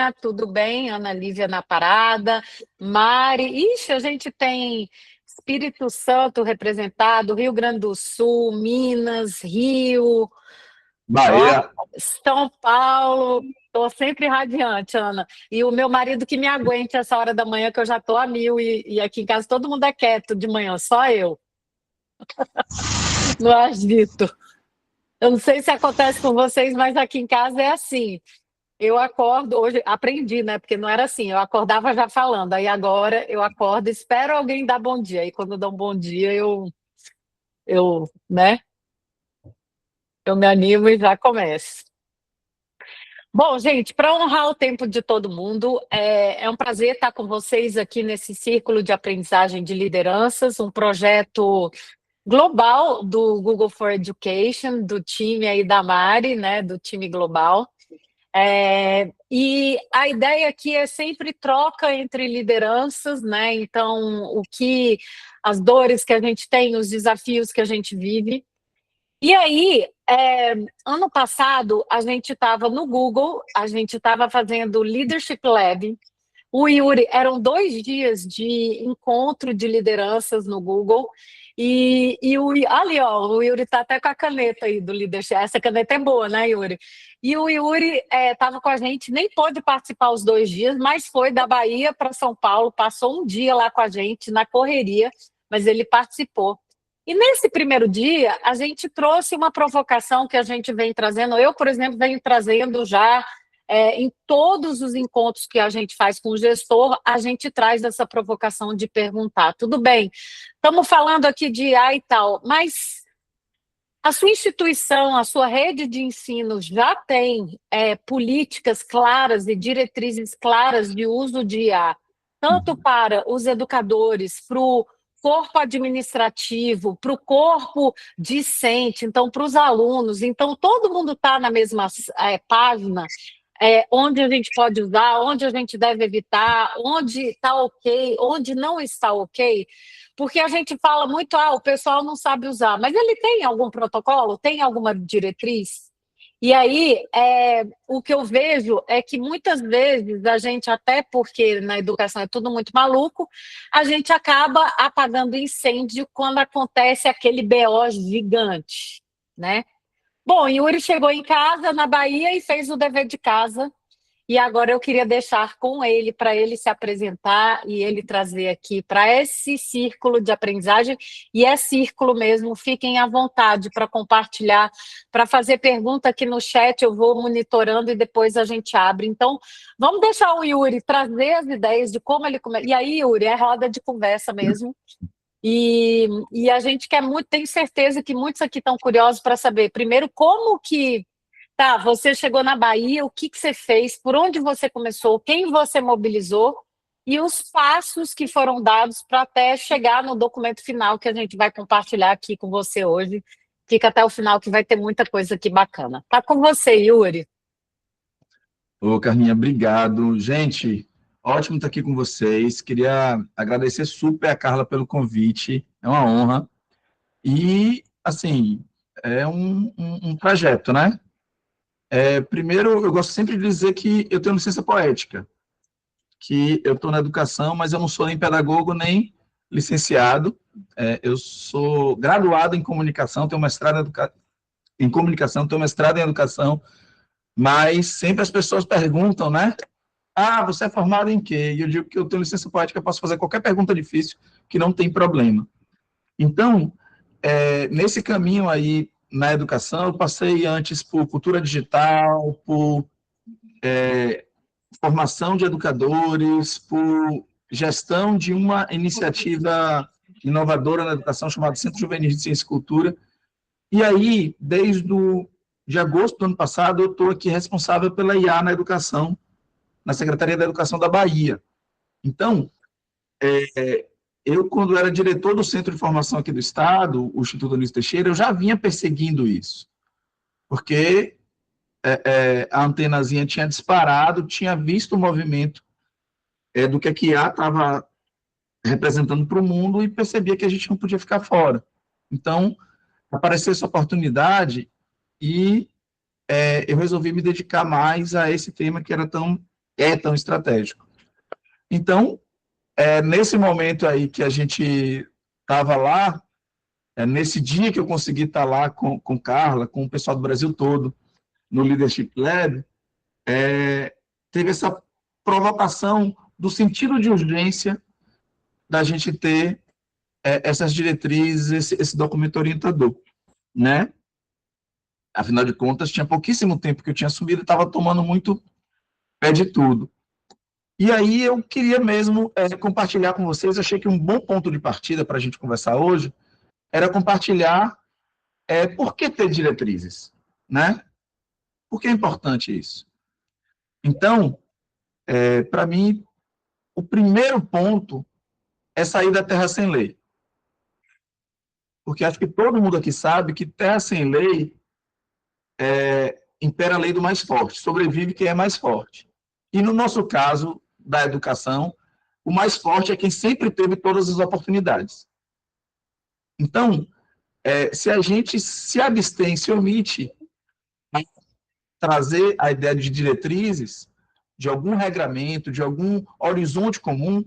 Tânia, tudo bem? Ana Lívia na parada, Mari. Ixi, a gente tem Espírito Santo representado, Rio Grande do Sul, Minas, Rio, ó, Bahia. São Paulo. Estou sempre radiante, Ana. E o meu marido que me aguente essa hora da manhã, que eu já estou a mil, e aqui em casa todo mundo é quieto de manhã, só eu. Não agito. Eu não sei se acontece com vocês, mas aqui em casa é assim. Eu acordo, hoje aprendi, né? Porque não era assim, eu acordava já falando, aí agora eu acordo, espero alguém dar bom dia. Aí quando dá um bom dia, né? Eu me animo e já começo. Bom, gente, para honrar o tempo de todo mundo, é um prazer estar com vocês aqui nesse Círculo de Aprendizagem de Lideranças, um projeto global do Google for Education, do time aí da Mari, né? Do time global. E a ideia aqui é sempre troca entre lideranças, né? Então, as dores que a gente tem, os desafios que a gente vive. E aí, ano passado, a gente estava no Google, a gente estava fazendo o Leadership Lab. O Yuri, eram 2 dias de encontro de lideranças no Google. Ali, ó, o Yuri está até com a caneta aí do Leadership. Essa caneta é boa, né, Yuri? E o Yuri estava com a gente, nem pôde participar os 2 dias, mas foi da Bahia para São Paulo, passou um dia lá com a gente, na correria, mas ele participou. E nesse primeiro dia, a gente trouxe uma provocação que a gente vem trazendo. Eu, por exemplo, venho trazendo já em todos os encontros que a gente faz com o gestor, a gente traz essa provocação de perguntar, tudo bem, estamos falando aqui de IA e tal, mas a sua instituição, a sua rede de ensino já tem políticas claras e diretrizes claras de uso de IA, tanto para os educadores, para o corpo administrativo, para o corpo discente, então para os alunos, então todo mundo está na mesma página, onde a gente pode usar, onde a gente deve evitar, onde está ok, onde não está ok, porque a gente fala muito, o pessoal não sabe usar, mas ele tem algum protocolo, tem alguma diretriz? E aí, o que eu vejo é que muitas vezes a gente, até porque na educação é tudo muito maluco, a gente acaba apagando incêndio quando acontece aquele BO gigante, né? Bom, Yuri chegou em casa, na Bahia, e fez o dever de casa. E agora eu queria deixar com ele, para ele se apresentar e ele trazer aqui para esse círculo de aprendizagem. E é círculo mesmo, fiquem à vontade para compartilhar, para fazer pergunta aqui no chat, eu vou monitorando e depois a gente abre. Então, vamos deixar o Yuri trazer as ideias de como ele começa. E aí, Yuri, é roda de conversa mesmo. E a gente quer muito, tenho certeza que muitos aqui estão curiosos para saber, primeiro, como que você chegou na Bahia, o que você fez, por onde você começou, quem você mobilizou e os passos que foram dados para até chegar no documento final que a gente vai compartilhar aqui com você hoje. Fica até o final que vai ter muita coisa aqui bacana. Tá com você, Yuri. Ô, Carminha, obrigado. Gente, ótimo estar aqui com vocês. Queria agradecer super a Carla pelo convite. É uma honra. E, assim, é um trajeto, né? Primeiro, eu gosto sempre de dizer que eu tenho licença poética, que eu estou na educação, mas eu não sou nem pedagogo, nem licenciado. Eu sou graduado em comunicação, tenho mestrado em comunicação, tenho mestrado em educação, mas sempre as pessoas perguntam, né? Você é formado em quê? E eu digo que eu tenho licença poética, posso fazer qualquer pergunta difícil, que não tem problema. Então, nesse caminho aí, na educação, eu passei antes por cultura digital, por formação de educadores, por gestão de uma iniciativa inovadora na educação chamada Centro Juvenil de Ciência e Cultura. E aí, de agosto do ano passado, eu estou aqui responsável pela IA na educação, na Secretaria da Educação da Bahia. Então, eu, quando era diretor do Centro de Formação aqui do Estado, o Instituto Anísio Teixeira, eu já vinha perseguindo isso, porque a antenazinha tinha disparado, tinha visto o movimento do que a IA estava representando para o mundo e percebia que a gente não podia ficar fora. Então, apareceu essa oportunidade e eu resolvi me dedicar mais a esse tema que era tão é tão estratégico. Então, nesse momento aí que a gente estava lá, nesse dia que eu consegui estar lá com Carla, com o pessoal do Brasil todo, no Leadership Lab, teve essa provocação do sentido de urgência da gente ter essas diretrizes, esse documento orientador, né? Afinal de contas, tinha pouquíssimo tempo que eu tinha assumido e estava tomando muito pé de tudo. E aí eu queria mesmo compartilhar com vocês, achei que um bom ponto de partida para a gente conversar hoje era compartilhar por que ter diretrizes, né? Por que é importante isso? Então, para mim, o primeiro ponto é sair da terra sem lei. Porque acho que todo mundo aqui sabe que terra sem lei impera a lei do mais forte, sobrevive quem é mais forte. E no nosso caso da educação, o mais forte é quem sempre teve todas as oportunidades. Então, se a gente se abstém, se omite a trazer a ideia de diretrizes, de algum regramento, de algum horizonte comum,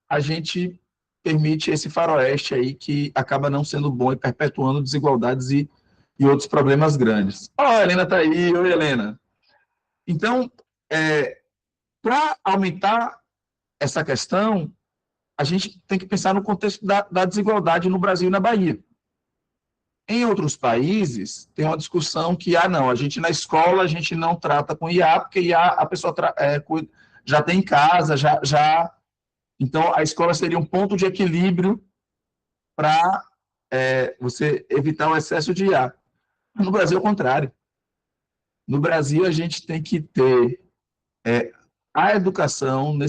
a gente permite esse faroeste aí que acaba não sendo bom e perpetuando desigualdades e outros problemas grandes. A Helena está aí. Oi, Helena. Então, para aumentar essa questão, a gente tem que pensar no contexto da desigualdade no Brasil e na Bahia. Em outros países, tem uma discussão que, não, a gente na escola, a gente não trata com IA, porque IA a pessoa já tem em casa, então a escola seria um ponto de equilíbrio para você evitar o excesso de IA. No Brasil, é o contrário. No Brasil, a gente tem que ter a educação,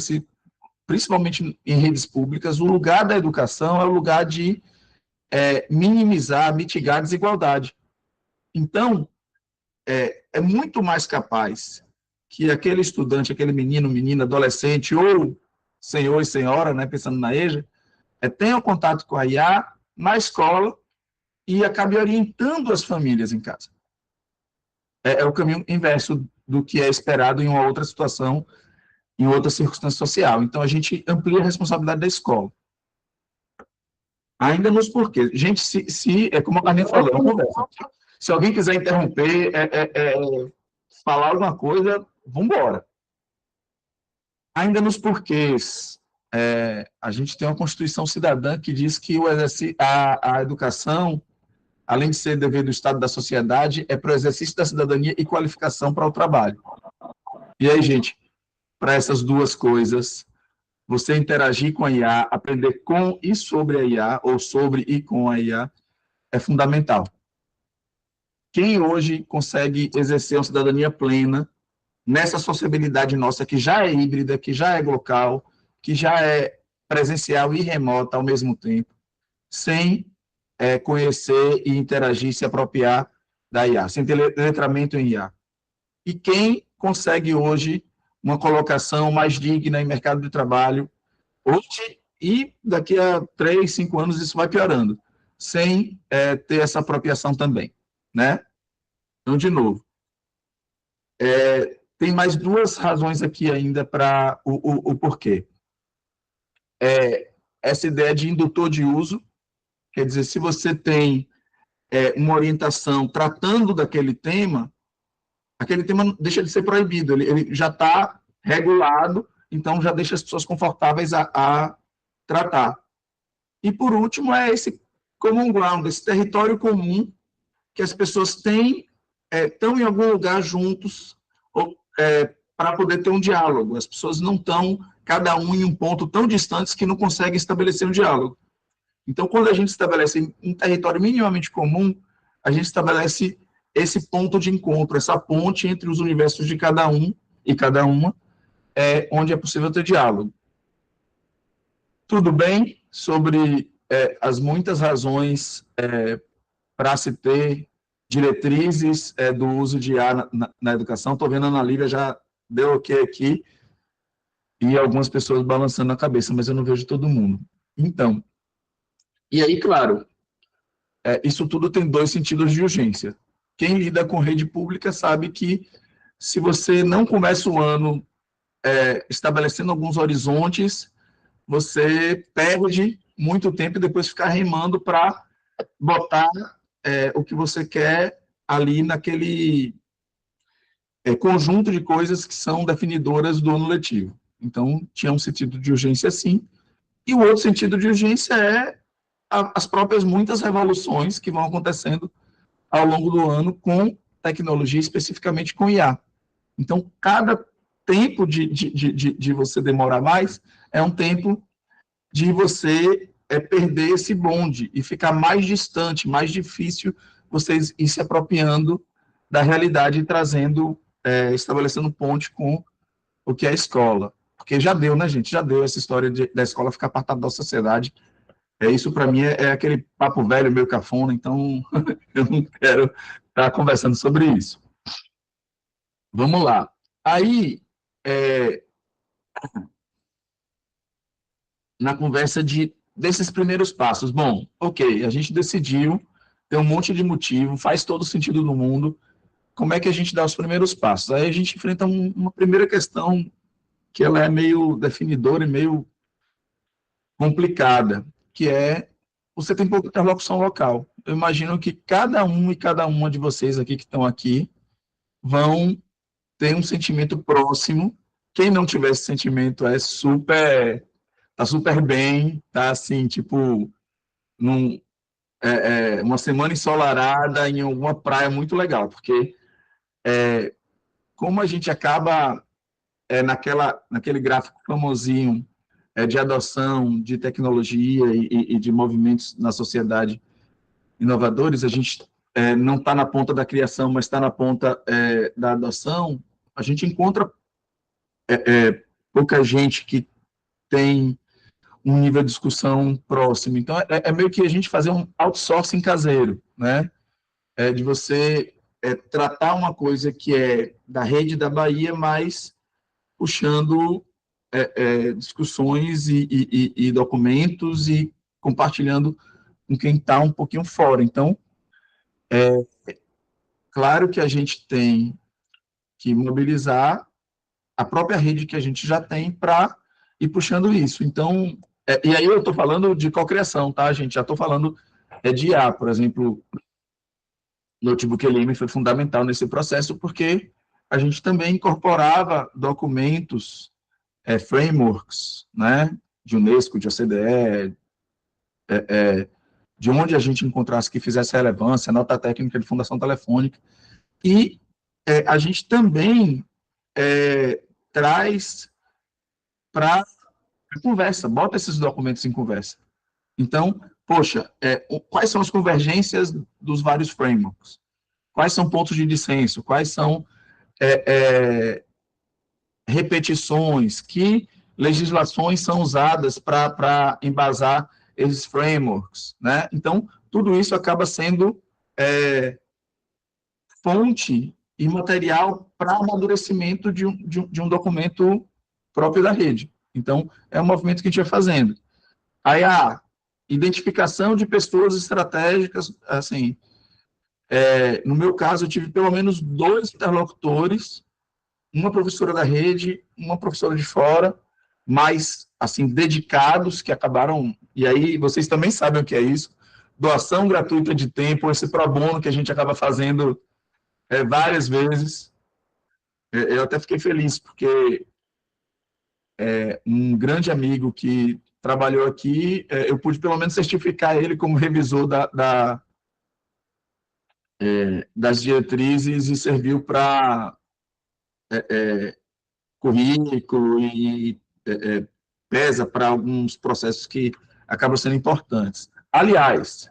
principalmente em redes públicas, o lugar da educação é o lugar de minimizar, mitigar a desigualdade. Então, é muito mais capaz que aquele estudante, aquele menino, menina, adolescente, ou senhor e senhora, né, pensando na EJA, tenha contato com a IA na escola e acabe orientando as famílias em casa. É o caminho inverso do que é esperado em uma outra situação, em outra circunstância social. Então, a gente amplia a responsabilidade da escola. Ainda nos porquês. Gente, é como a Carlinha falou, é uma conversa. Se alguém quiser interromper, falar alguma coisa, vamos embora. Ainda nos porquês, a gente tem uma Constituição Cidadã que diz que a educação, além de ser dever do Estado e da sociedade, é para o exercício da cidadania e qualificação para o trabalho. E aí, gente, para essas duas coisas, você interagir com a IA, aprender com e sobre a IA, ou sobre e com a IA, é fundamental. Quem hoje consegue exercer uma cidadania plena nessa sociabilidade nossa que já é híbrida, que já é local, que já é presencial e remota ao mesmo tempo, sem conhecer e interagir, se apropriar da IA, sem ter letramento em IA. E quem consegue hoje uma colocação mais digna em mercado de trabalho, hoje e daqui a 3, 5 anos isso vai piorando, sem ter essa apropriação também, né? Então, de novo, tem mais duas razões aqui ainda para o porquê. Essa ideia de indutor de uso, quer dizer, se você tem uma orientação tratando aquele tema deixa de ser proibido, ele já está regulado, então já deixa as pessoas confortáveis a tratar. E, por último, esse common ground, esse território comum que as pessoas estão em algum lugar juntos para poder ter um diálogo. As pessoas não estão, cada um em um ponto tão distantes que não conseguem estabelecer um diálogo. Então, quando a gente estabelece um território minimamente comum, a gente estabelece esse ponto de encontro, essa ponte entre os universos de cada um e cada uma, onde é possível ter diálogo. Tudo bem sobre as muitas razões para se ter diretrizes do uso de IA na educação. Estou vendo a Ana Lívia já deu ok aqui, e algumas pessoas balançando a cabeça, mas eu não vejo todo mundo. Então, e aí, claro, isso tudo tem dois sentidos de urgência. Quem lida com rede pública sabe que se você não começa o ano estabelecendo alguns horizontes, você perde muito tempo e depois ficar remando para botar o que você quer ali naquele conjunto de coisas que são definidoras do ano letivo. Então, tinha um sentido de urgência, sim. E o outro sentido de urgência é as próprias muitas revoluções que vão acontecendo ao longo do ano com tecnologia, especificamente com IA. Então, cada tempo de você demorar mais é um tempo de você perder esse bonde e ficar mais distante, mais difícil vocês ir se apropriando da realidade e trazendo, estabelecendo ponte com o que é a escola. Porque já deu, né, gente? Já deu essa história da escola ficar apartada da sociedade. Isso, para mim, é aquele papo velho, meio cafona, então eu não quero estar conversando sobre isso. Vamos lá. Aí, na conversa desses primeiros passos, bom, ok, a gente decidiu, tem um monte de motivo, faz todo o sentido do mundo, como é que a gente dá os primeiros passos? Aí a gente enfrenta uma primeira questão que ela é meio definidora e meio complicada, que é você tem pouca interlocução local. Eu imagino que cada um e cada uma de vocês aqui que estão aqui vão ter um sentimento próximo. Quem não tiver esse sentimento tá super bem, tá assim, tipo, uma semana ensolarada em alguma praia muito legal, porque como a gente acaba naquele gráfico famosinho de adoção de tecnologia e de movimentos na sociedade inovadores, a gente não está na ponta da criação, mas está na ponta da adoção, a gente encontra pouca gente que tem um nível de discussão próximo. Então, meio que a gente fazer um outsourcing caseiro, né? De você tratar uma coisa que é da rede da Bahia, mas puxando discussões e documentos e compartilhando com quem está um pouquinho fora. Então, claro que a gente tem que mobilizar a própria rede que a gente já tem para ir puxando isso. Então, e aí eu estou falando de cocriação, tá, gente? Já estou falando de IA, por exemplo, o Notebook LM foi fundamental nesse processo, porque a gente também incorporava documentos, frameworks, né, de Unesco, de OCDE, de onde a gente encontrasse que fizesse relevância, nota técnica de Fundação Telefônica, e a gente também traz para conversa, bota esses documentos em conversa. Então, poxa, quais são as convergências dos vários frameworks? Quais são pontos de dissenso? Quais são repetições? Que legislações são usadas para embasar esses frameworks? Né? Então, tudo isso acaba sendo fonte e material para amadurecimento de um documento próprio da rede. Então, é um movimento que a gente vai fazendo. Aí, a identificação de pessoas estratégicas, assim, no meu caso, eu tive pelo menos 2 interlocutores, uma professora da rede, uma professora de fora, mais, assim, dedicados, que acabaram, e aí vocês também sabem o que é isso, doação gratuita de tempo, esse pro bono que a gente acaba fazendo várias vezes. Eu até fiquei feliz, porque um grande amigo que trabalhou aqui, eu pude pelo menos certificar ele como revisor das diretrizes e serviu para currículo e pesa para alguns processos que acabam sendo importantes. Aliás,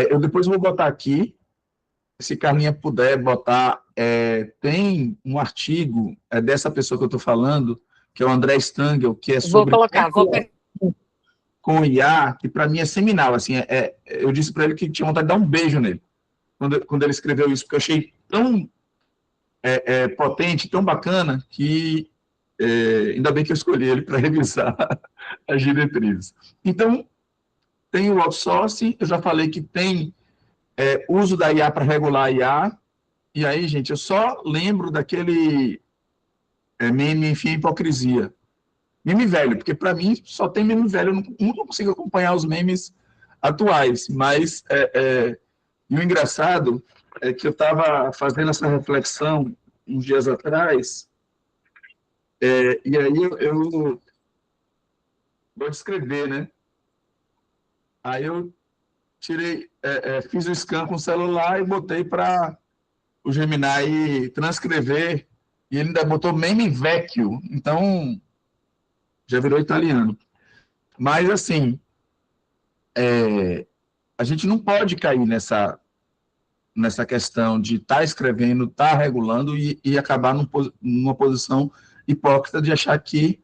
eu depois vou botar aqui, se Carlinha puder botar, tem um artigo dessa pessoa que eu estou falando, que é o André Stangl, que é Vou sobre colocar, com IA, que para mim é seminal. Assim, eu disse para ele que tinha vontade de dar um beijo nele, quando ele escreveu isso, porque eu achei tão potente, tão bacana, que ainda bem que eu escolhi ele para revisar as diretrizes. Então, tem o outsourcing, eu já falei que tem uso da IA para regular a IA, e aí, gente, eu só lembro daquele meme, enfim, hipocrisia. Meme velho, porque para mim só tem meme velho, eu nunca consigo acompanhar os memes atuais, mas e o engraçado é que eu estava fazendo essa reflexão uns dias atrás, e aí eu vou escrever, né? Aí eu tirei, fiz o scan com o celular e botei para o Gemini transcrever, e ele ainda botou meme vecchio, então já virou italiano. Mas, assim, a gente não pode cair nessa questão de estar escrevendo, estar regulando e acabar numa posição hipócrita de achar que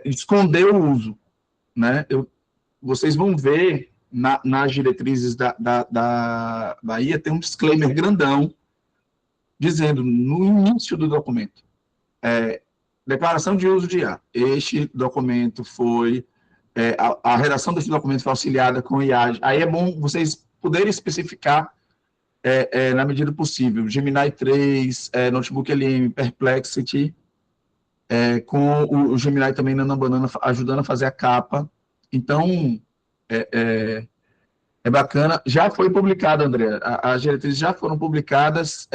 esconder o uso, né? Vocês vão ver nas diretrizes da Bahia, tem um disclaimer grandão dizendo no início do documento, declaração de uso de IA. Este documento foi, a redação desse documento foi auxiliada com IAD. Aí é bom vocês poderem especificar na medida possível. Gemini 3, Notebook LM, Perplexity, com o Gemini também Nana Banana ajudando a fazer a capa. Então, é bacana. Já foi publicado, André. As diretrizes já foram publicadas.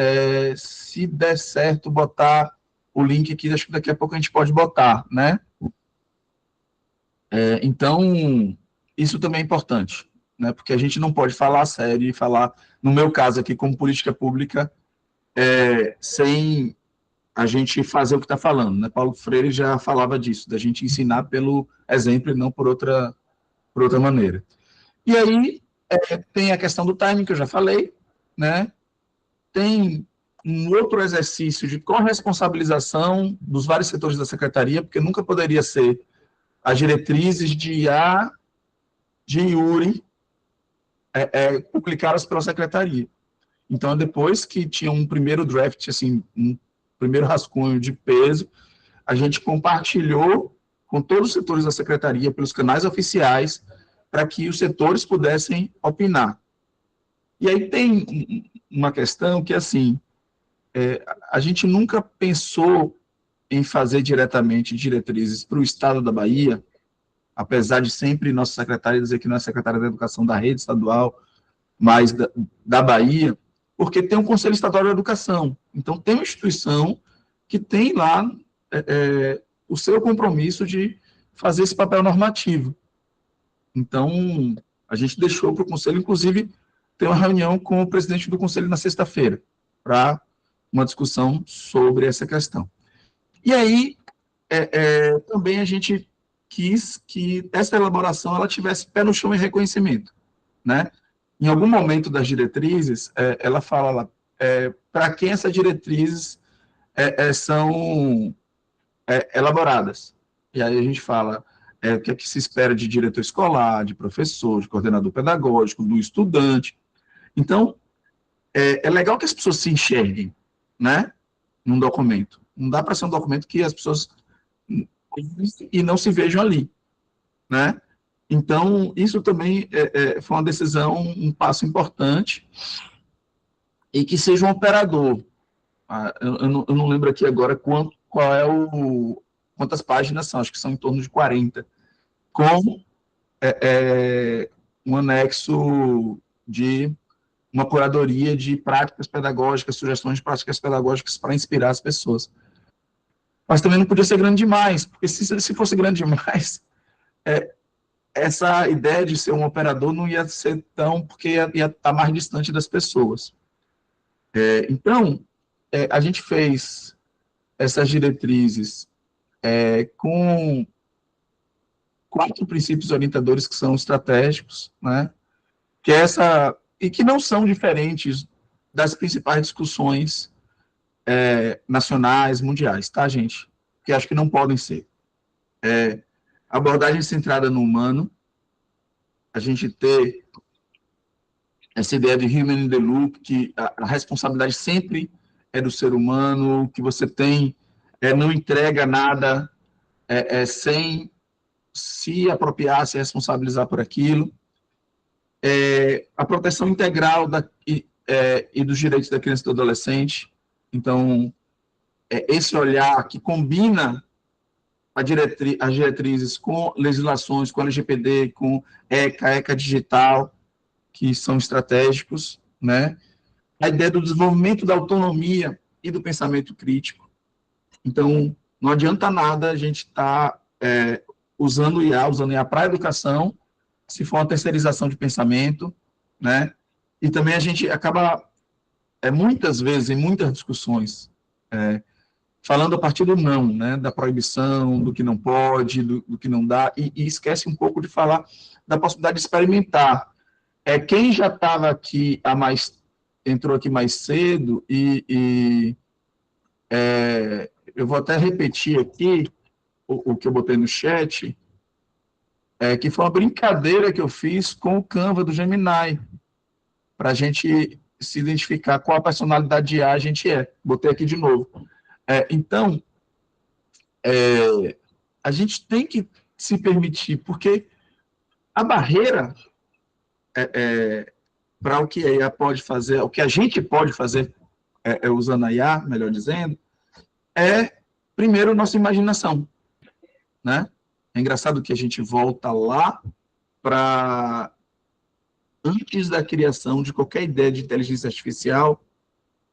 Se der certo, botar o link aqui, acho que daqui a pouco a gente pode botar, né? Então, isso também é importante, né? Porque a gente não pode falar sério e falar, no meu caso aqui, como política pública, sem a gente fazer o que está falando, né? Paulo Freire já falava disso, da gente ensinar pelo exemplo e não por outra maneira. E aí, tem a questão do timing, que eu já falei, né? Tem um outro exercício de corresponsabilização dos vários setores da secretaria, porque nunca poderia ser as diretrizes de IA, de IURI, publicadas pela secretaria. Então, depois que tinha um primeiro draft, assim, um primeiro rascunho de peso, a gente compartilhou com todos os setores da secretaria, pelos canais oficiais, para que os setores pudessem opinar. E aí tem uma questão que, assim, a gente nunca pensou em fazer diretamente diretrizes para o Estado da Bahia, apesar de sempre nossa secretária dizer que não é secretária da Educação da rede estadual, mas da Bahia, porque tem um Conselho Estadual de Educação. Então, tem uma instituição que tem lá o seu compromisso de fazer esse papel normativo. Então, a gente deixou para o Conselho, inclusive, ter uma reunião com o presidente do Conselho na sexta-feira, para uma discussão sobre essa questão. E aí, também a gente quis que essa elaboração ela tivesse pé no chão e reconhecimento, né? Em algum momento das diretrizes, ela fala lá, para quem essas diretrizes são elaboradas. E aí a gente fala o que é que se espera de diretor escolar, de professor, de coordenador pedagógico, do estudante. Então, é legal que as pessoas se enxerguem, né, num documento. Não dá para ser um documento que as pessoas e não se vejam ali, né? Então, isso também foi uma decisão, um passo importante, e que seja um operador. Eu não lembro aqui agora quantas páginas são, acho que são em torno de 40, com um anexo de uma curadoria de práticas pedagógicas, sugestões de práticas pedagógicas para inspirar as pessoas. Mas também não podia ser grande demais, porque se fosse grande demais, essa ideia de ser um operador não ia ser tão, porque ia estar mais distante das pessoas. Então, a gente fez essas diretrizes com 4 princípios orientadores que são estratégicos, né? E que não são diferentes das principais discussões nacionais, mundiais, tá, gente? Que acho que não podem ser. Abordagem centrada no humano, a gente ter essa ideia de human in the loop, que a responsabilidade sempre é do ser humano, que você tem, não entrega nada sem se apropriar, se responsabilizar por aquilo. A proteção integral e dos direitos da criança e do adolescente. Então, esse olhar que combina as diretrizes com legislações, com LGPD, com ECA digital, que são estratégicos, né? A ideia do desenvolvimento da autonomia e do pensamento crítico. Então, não adianta nada a gente estar usando IA para a educação, se for uma terceirização de pensamento, né? E também a gente acaba, muitas vezes, em muitas discussões, falando a partir do não, né? Da proibição, do que não pode, do que não dá, e esquece um pouco de falar da possibilidade de experimentar. Quem já estava aqui entrou aqui mais cedo, eu vou até repetir aqui o que eu botei no chat, que foi uma brincadeira que eu fiz com o Canva do Gemini, para a gente se identificar qual a personalidade de IA a gente é. Botei aqui de novo. Então, a gente tem que se permitir, porque a barreira para o que a IA pode fazer, o que a gente pode fazer usando a IA, melhor dizendo, primeiro, nossa imaginação, né? É engraçado que a gente volta lá para antes da criação de qualquer ideia de inteligência artificial,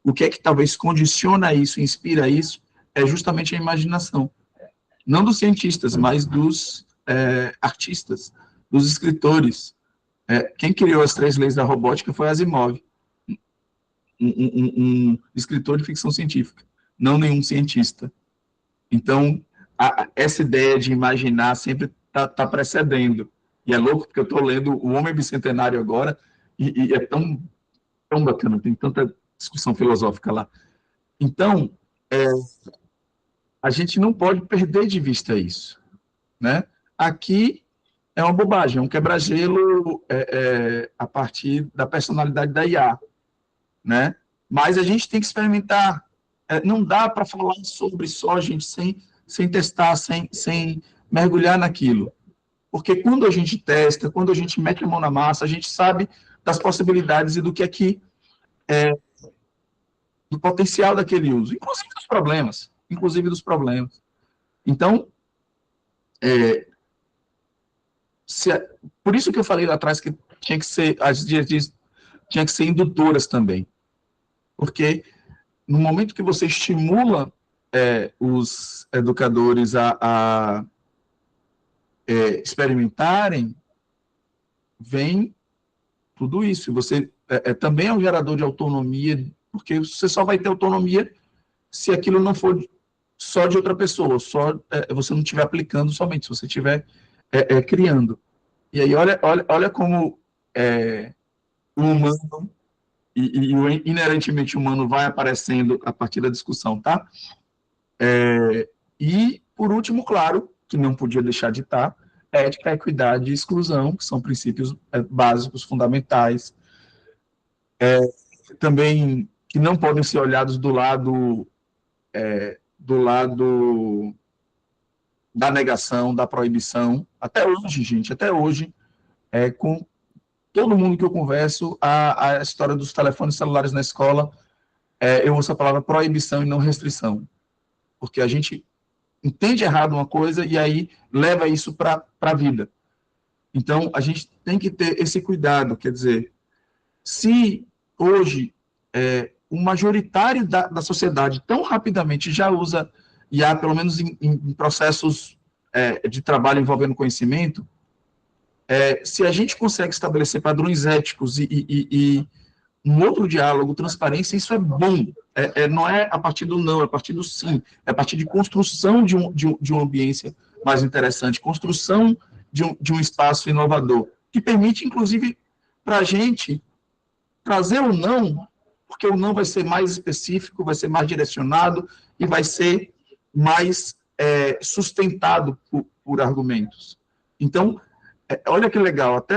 o que é que talvez condiciona isso, inspira isso, é justamente a imaginação. Não dos cientistas, mas dos artistas, dos escritores. Quem criou as 3 leis da robótica foi Asimov, um escritor de ficção científica, não nenhum cientista. Então, essa ideia de imaginar sempre está precedendo. E é louco, porque eu estou lendo O Homem Bicentenário agora, e é tão bacana, tem tanta discussão filosófica lá. Então, a gente não pode perder de vista isso, né? Aqui é uma bobagem, é um quebra-gelo a partir da personalidade da IA, né? Mas a gente tem que experimentar. Não dá para falar sobre só, gente, sem testar, sem mergulhar naquilo. Porque quando a gente testa, quando a gente mete a mão na massa, a gente sabe das possibilidades e do que aqui do potencial daquele uso, inclusive dos problemas. Então, por isso que eu falei lá atrás que tinha que ser, as diretrizes tinha que ser indutoras também, porque no momento que você estimula os educadores a experimentarem, vem tudo isso. Você também é um gerador de autonomia, porque você só vai ter autonomia se aquilo não for só de outra pessoa, você não estiver aplicando somente, se você estiver criando. E aí, olha como o humano e o inerentemente humano vai aparecendo a partir da discussão, tá? E, por último, claro, que não podia deixar de estar, ética, equidade e exclusão, que são princípios básicos, fundamentais, também que não podem ser olhados do lado da negação, da proibição. Até hoje, gente, com todo mundo que eu converso, a história dos telefones celulares na escola, eu uso a palavra proibição e não restrição, porque a gente entende errado uma coisa e aí leva isso para a vida. Então, a gente tem que ter esse cuidado, quer dizer, se hoje o majoritário da sociedade tão rapidamente já usa IA, pelo menos em processos de trabalho envolvendo conhecimento, se a gente consegue estabelecer padrões éticos e um outro diálogo, transparência, isso é bom. Não é a partir do não, é a partir do sim, é a partir de construção de uma ambiência mais interessante, construção de um espaço inovador, que permite, inclusive, para a gente trazer o não, porque o não vai ser mais específico, vai ser mais direcionado e vai ser mais sustentado por argumentos. Então, olha que legal, até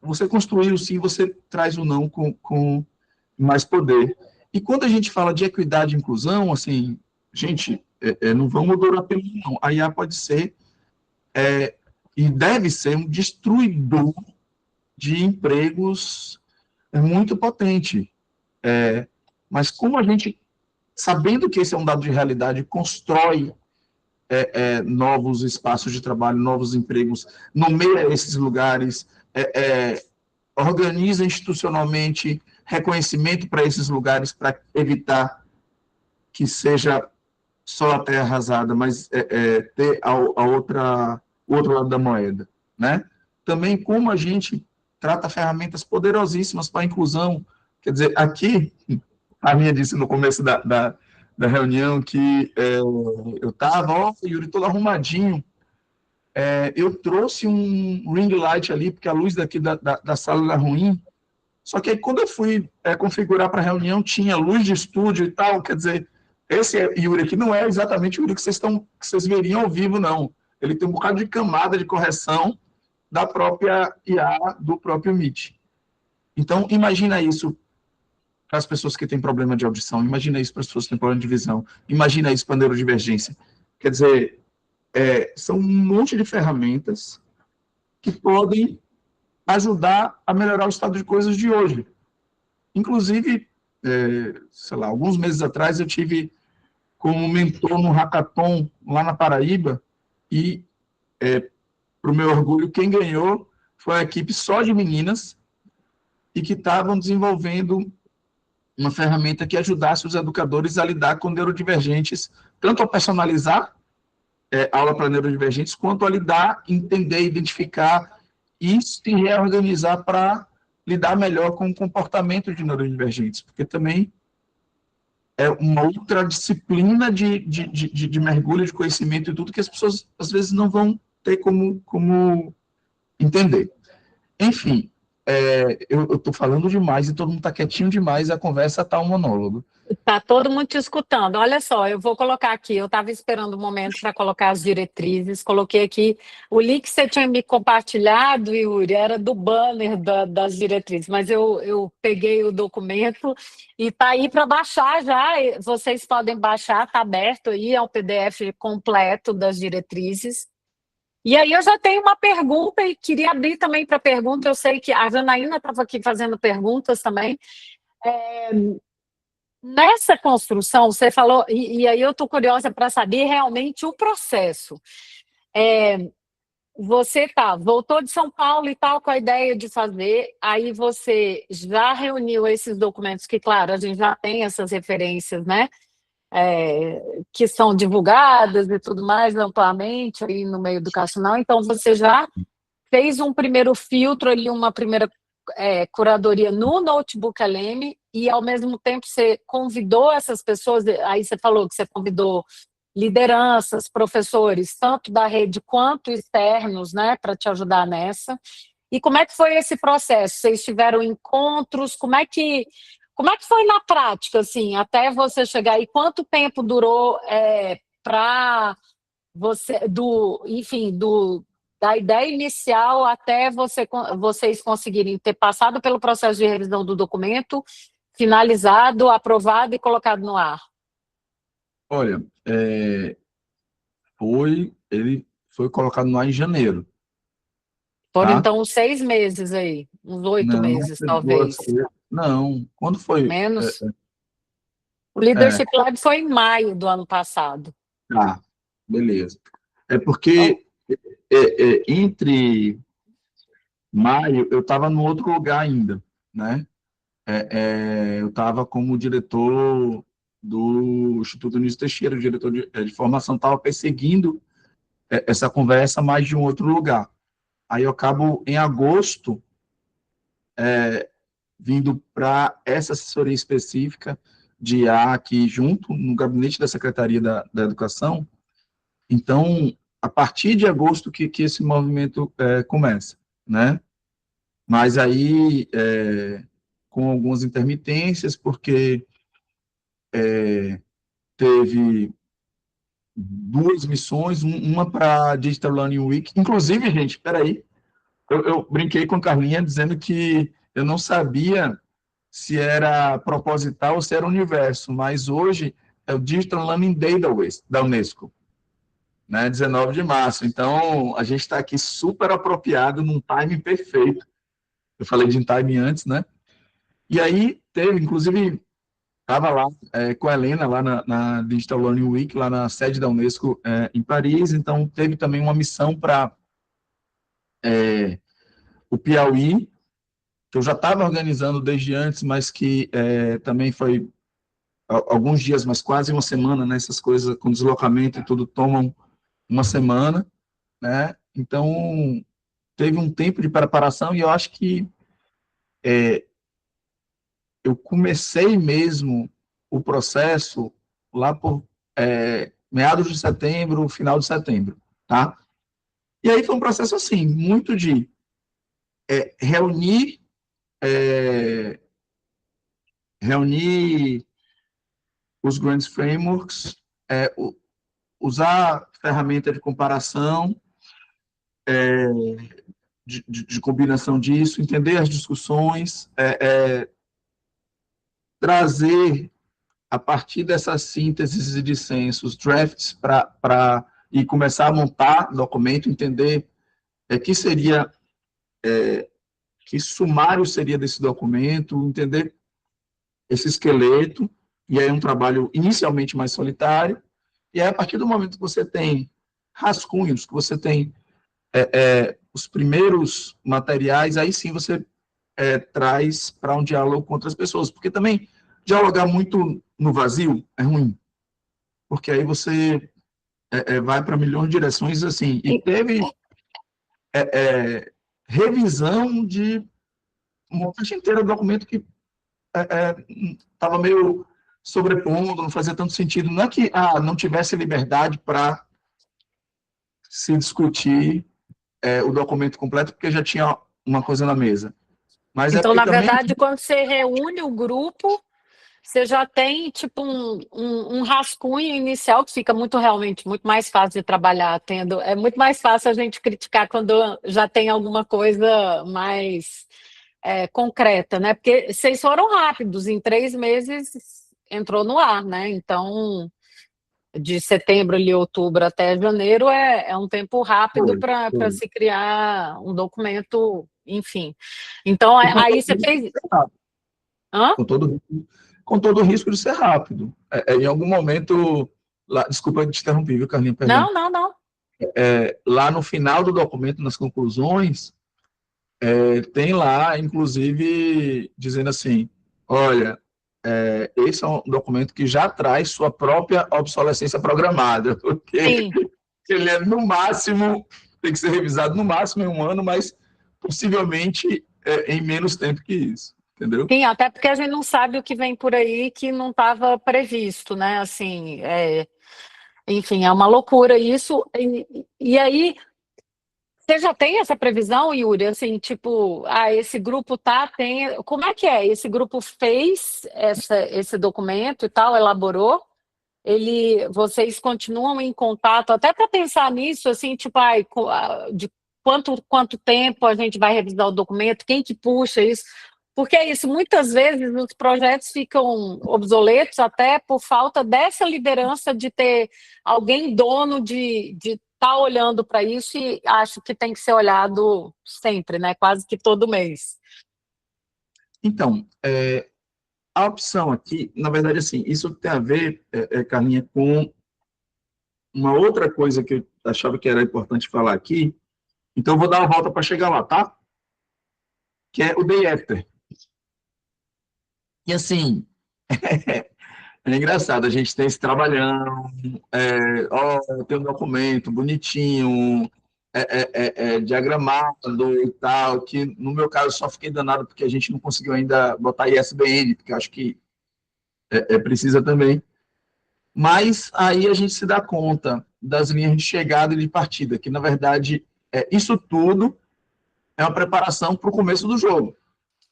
você construir o sim, você traz o não com mais poder. E quando a gente fala de equidade e inclusão, assim, gente, não vamos adorar pelo não. A IA pode ser e deve ser um destruidor de empregos muito potente. Mas como a gente sabendo que esse é um dado de realidade, constrói novos espaços de trabalho, novos empregos, nomeia esses lugares, organiza institucionalmente reconhecimento para esses lugares, para evitar que seja só a terra arrasada, mas ter o outro lado da moeda, né? Também como a gente trata ferramentas poderosíssimas para a inclusão. Quer dizer, aqui, a minha disse no começo da reunião que eu estava, Yuri, todo arrumadinho. Eu trouxe um ring light ali, porque a luz daqui da sala era ruim. Só que aí, quando eu fui configurar para a reunião, tinha luz de estúdio e tal. Quer dizer, esse Yuri aqui não é exatamente o Yuri que vocês veriam ao vivo, não. Ele tem um bocado de camada de correção da própria IA, do próprio Meet. Então, imagina isso para as pessoas que têm problema de audição, imagina isso para as pessoas que têm problema de visão, imagina isso para a neurodivergência. Quer dizer, são um monte de ferramentas que podem ajudar a melhorar o estado de coisas de hoje. Inclusive, sei lá, alguns meses atrás eu tive como mentor no hackathon lá na Paraíba e, para o meu orgulho, quem ganhou foi a equipe só de meninas e que estavam desenvolvendo uma ferramenta que ajudasse os educadores a lidar com neurodivergentes, tanto a personalizar aula para neurodivergentes, quanto a lidar, entender, identificar e se reorganizar para lidar melhor com o comportamento de neurodivergentes, porque também é uma outra disciplina de mergulho de conhecimento e tudo que as pessoas, às vezes, não vão ter como entender. Enfim, eu estou falando demais e todo mundo está quietinho demais, a conversa está um monólogo. Está todo mundo te escutando. Olha só, eu vou colocar aqui, eu estava esperando o momento para colocar as diretrizes, coloquei aqui, o link que você tinha me compartilhado, Yuri, era do banner das diretrizes, mas eu peguei o documento e está aí para baixar já, vocês podem baixar, está aberto aí, é um PDF completo das diretrizes. E aí eu já tenho uma pergunta e queria abrir também para pergunta, eu sei que a Janaína estava aqui fazendo perguntas também. Nessa construção, você falou, e aí eu estou curiosa para saber realmente o processo. Você voltou de São Paulo e tal, com a ideia de fazer, aí você já reuniu esses documentos, que, claro, a gente já tem essas referências, né? Que são divulgadas e tudo mais amplamente aí no meio educacional, então você já fez um primeiro filtro ali, uma primeira curadoria no Notebook LM e, ao mesmo tempo, você convidou essas pessoas, aí você falou que você convidou lideranças, professores, tanto da rede quanto externos, né, para te ajudar nessa. E como é que foi esse processo? Vocês tiveram encontros? Como é que foi na prática, assim, até você chegar? E quanto tempo durou para você, da ideia inicial até vocês conseguirem ter passado pelo processo de revisão do documento, finalizado, aprovado e colocado no ar? Olha, ele foi colocado no ar em janeiro. Foram, Tá? então, uns 6 meses aí, uns 8 Não, meses, talvez. não, quando foi? Menos? O Leadership É, Lab foi em maio do ano passado. tá, beleza. É Então, porque entre maio eu estava no outro lugar ainda, né? Eu estava como diretor do Instituto Nísio Teixeira, diretor de formação, estava perseguindo essa conversa mais de um outro lugar. Aí eu acabo, em agosto, vindo para essa assessoria específica de IA aqui junto, no gabinete da Secretaria da Educação. Então, a partir de agosto que esse movimento começa, né? Mas aí, com algumas intermitências, porque teve 2 missões, uma para a Digital Learning Week. Inclusive, gente, espera aí, eu brinquei com a Carlinha dizendo que eu não sabia se era proposital ou se era universo, mas hoje é o Digital Learning Day da Unesco, né, 19 de março. Então, a gente está aqui super apropriado, num timing perfeito. Eu falei de timing antes, né? E aí teve, inclusive, estava lá com a Helena, lá na Digital Learning Week, lá na sede da Unesco, em Paris. Então, teve também uma missão para o Piauí, que eu já estava organizando desde antes, mas que também foi alguns dias, mas quase uma semana, né? Essas coisas com deslocamento e tudo tomam uma semana, né? Então, teve um tempo de preparação e eu acho que eu comecei mesmo o processo lá por meados de setembro, final de setembro, tá? E aí foi um processo assim, muito de reunir os grandes frameworks, usar ferramenta de comparação, de combinação disso, entender as discussões, trazer, a partir dessas sínteses e dissensos, drafts e começar a montar documento, entender que seria, que sumário seria desse documento, entender esse esqueleto, e aí é um trabalho inicialmente mais solitário, e aí a partir do momento que você tem rascunhos, que você tem os primeiros materiais, aí sim você traz para um diálogo com outras pessoas, porque também dialogar muito no vazio é ruim, porque aí você vai para milhões de direções, assim, e teve revisão de uma parte inteira do documento que estava meio sobrepondo, não fazia tanto sentido. Não é que não tivesse liberdade para se discutir o documento completo, porque já tinha uma coisa na mesa. Mas Então, porque na também... verdade, quando você reúne o grupo, você já tem tipo um rascunho inicial que fica realmente muito mais fácil de trabalhar, é muito mais fácil a gente criticar quando já tem alguma coisa mais concreta, né? Porque vocês foram rápidos, em 3 meses entrou no ar, né? Então, de setembro ali, outubro até janeiro é um tempo rápido para se criar um documento, enfim. Então, aí você fez... Hã? Com todo o risco de ser rápido. Em algum momento, desculpa te interromper, viu, Carlinhos? Perdão. Não, não, não. Lá no final do documento, nas conclusões, tem lá, inclusive, dizendo assim, olha, esse é um documento que já traz sua própria obsolescência programada, porque Sim. ele no máximo, tem que ser revisado no máximo em 1 ano, mas possivelmente em menos tempo que isso, entendeu? Sim, até porque a gente não sabe o que vem por aí que não estava previsto, né? Assim, enfim, é uma loucura isso. E aí, você já tem essa previsão, Yuri? Assim, tipo, esse grupo tem. Como é que é? Esse grupo fez esse documento e tal, elaborou? Vocês continuam em contato, até para pensar nisso, assim, tipo, de quanto tempo a gente vai revisar o documento, quem que puxa isso? Porque é isso, muitas vezes os projetos ficam obsoletos até por falta dessa liderança de ter alguém dono de estar olhando para isso, e acho que tem que ser olhado sempre, né? Quase que todo mês. Então, a opção aqui, na verdade, assim, isso tem a ver, Carlinha, com uma outra coisa que eu achava que era importante falar aqui, então eu vou dar a volta para chegar lá, tá? Que é o day after. E assim, é engraçado, a gente tem esse trabalhão, tem um documento bonitinho, diagramado e tal, que no meu caso só fiquei danado porque a gente não conseguiu ainda botar ISBN, porque acho que precisa também. Mas aí a gente se dá conta das linhas de chegada e de partida, que na verdade isso tudo é uma preparação para o começo do jogo.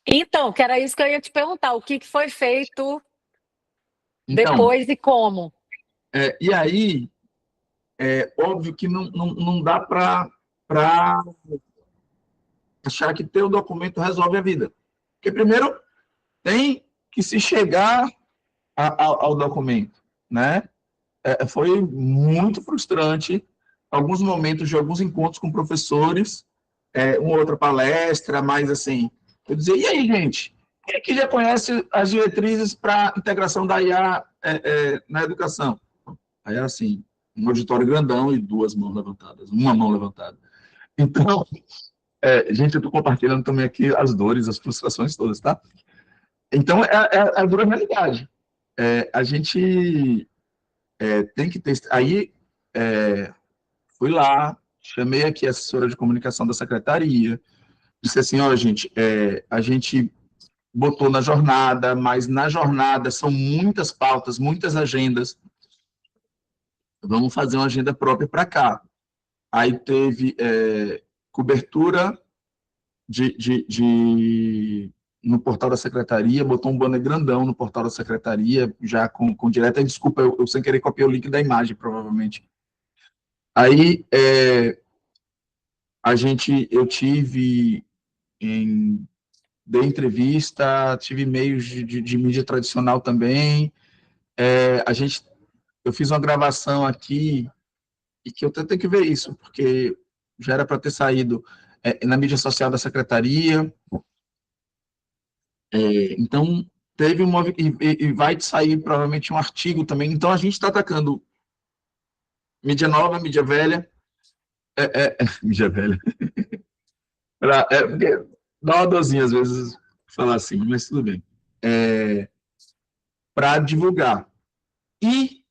Então, que era isso que eu ia te perguntar, o que foi feito Então, depois e como? e aí, óbvio que não dá para achar que ter o documento resolve a vida. Porque, primeiro, tem que se chegar ao documento, né? Foi muito frustrante alguns momentos de alguns encontros com professores, uma outra palestra, mas assim, eu dizer, e aí, gente? Quem aqui já conhece as diretrizes para integração da IA na educação? Aí é assim, um auditório grandão e duas mãos levantadas, uma mão levantada. Então, gente, eu estou compartilhando também aqui as dores, as frustrações todas, tá? Então, é a dura realidade. A gente tem que ter... Aí, fui lá, chamei aqui a assessora de comunicação da secretaria, disse assim, ó, gente, a gente botou na jornada, mas na jornada são muitas pautas, muitas agendas, vamos fazer uma agenda própria para cá. Aí teve cobertura no portal da secretaria, botou um banner grandão no portal da secretaria, já com direta, desculpa, eu sem querer copiei o link da imagem, provavelmente. Aí, eu tive, dei entrevista, tive meios de mídia tradicional também, eu fiz uma gravação aqui, e que eu tenho que ver isso, porque já era para ter saído na mídia social da secretaria, então teve e vai sair provavelmente um artigo também, então a gente está atacando mídia nova, mídia velha, mídia velha, porque dá uma dorzinha às vezes falar assim, mas tudo bem, para divulgar. E,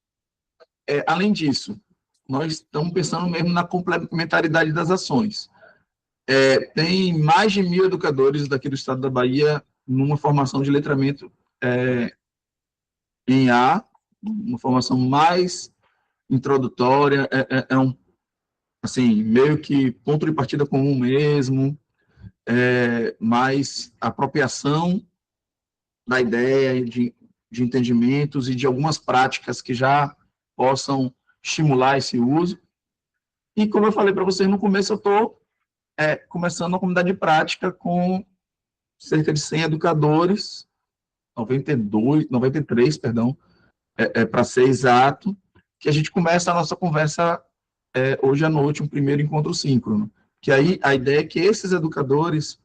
além disso, nós estamos pensando mesmo na complementaridade das ações. Tem mais de 1.000 educadores daqui do estado da Bahia numa formação de letramento em A, uma formação mais introdutória, assim, meio que ponto de partida comum mesmo, mais apropriação da ideia, de entendimentos e de algumas práticas que já possam estimular esse uso. E, como eu falei para vocês no começo, eu estou começando uma comunidade de prática com cerca de 100 educadores, 93, perdão, para ser exato, que a gente começa a nossa conversa hoje à noite, um primeiro encontro síncrono. Que aí a ideia é que esses educadores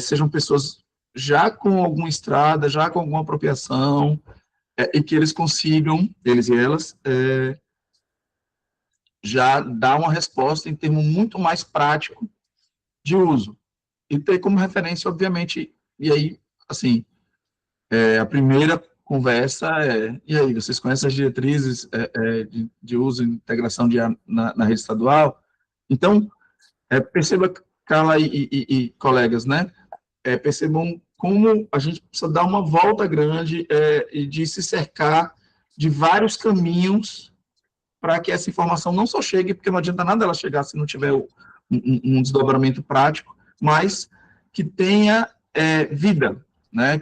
sejam pessoas já com alguma estrada, já com alguma apropriação, e que eles consigam, eles e elas, já dar uma resposta em termo muito mais prático de uso. E ter como referência, obviamente, e aí, assim, a primeira conversa e aí, vocês conhecem as diretrizes de uso e integração na rede estadual? Então, perceba, Carla e colegas, né? Percebam como a gente precisa dar uma volta grande e de se cercar de vários caminhos para que essa informação não só chegue, porque não adianta nada ela chegar se não tiver um desdobramento prático, mas que tenha vida, né?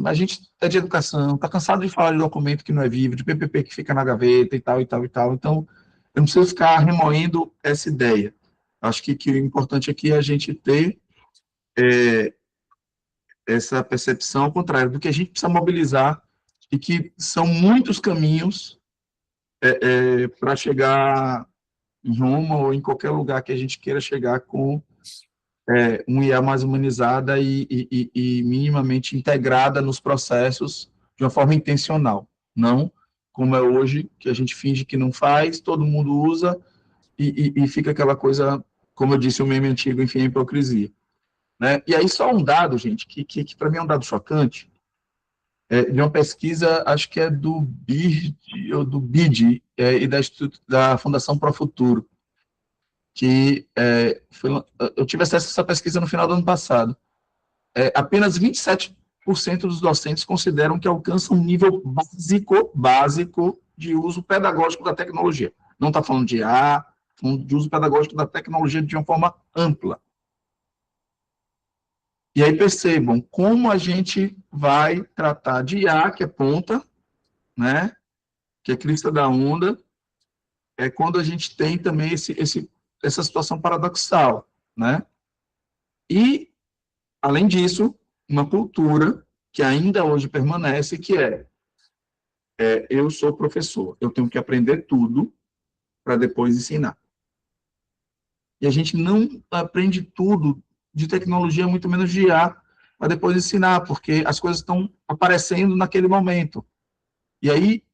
A gente é de educação, está cansado de falar de documento que não é vivo, de PPP que fica na gaveta e tal, e tal, e tal. Então, eu não preciso ficar remoendo essa ideia. Acho que o importante aqui é a gente ter essa percepção ao contrário, do que a gente precisa mobilizar e que são muitos caminhos para chegar em Roma ou em qualquer lugar que a gente queira chegar com um IA mais humanizada e minimamente integrada nos processos de uma forma intencional, não como é hoje, que a gente finge que não faz, todo mundo usa e fica aquela coisa, como eu disse, o meme antigo, enfim, a hipocrisia. Né? E aí só um dado, gente, que para mim é um dado chocante, de uma pesquisa, acho que é do BID, ou do BID, e da Fundação Pro Futuro, que eu tive acesso a essa pesquisa no final do ano passado. Apenas 27% dos docentes consideram que alcançam um nível básico de uso pedagógico da tecnologia. Não está falando de IA, falando de uso pedagógico da tecnologia de uma forma ampla. E aí percebam como a gente vai tratar de IA, que é ponta, né, que é crista da onda, quando a gente tem também essa situação paradoxal, né? E, além disso, uma cultura que ainda hoje permanece, que eu sou professor, eu tenho que aprender tudo para depois ensinar. E a gente não aprende tudo de tecnologia, muito menos de IA, para depois ensinar, porque as coisas estão aparecendo naquele momento. E aí,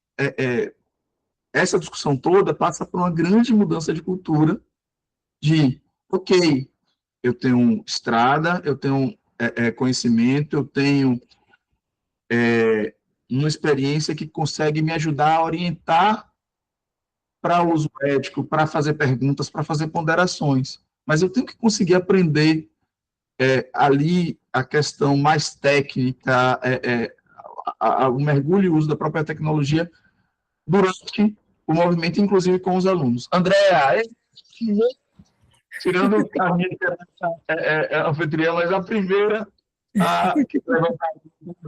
essa discussão toda passa por uma grande mudança de cultura de, ok, eu tenho estrada, eu tenho conhecimento, eu tenho uma experiência que consegue me ajudar a orientar para uso ético, para fazer perguntas, para fazer ponderações. Mas eu tenho que conseguir aprender ali a questão mais técnica, o mergulho e o uso da própria tecnologia durante o movimento, inclusive com os alunos. Andréa, tirando o Carminha, que é anfitriã, mas a primeira que levantar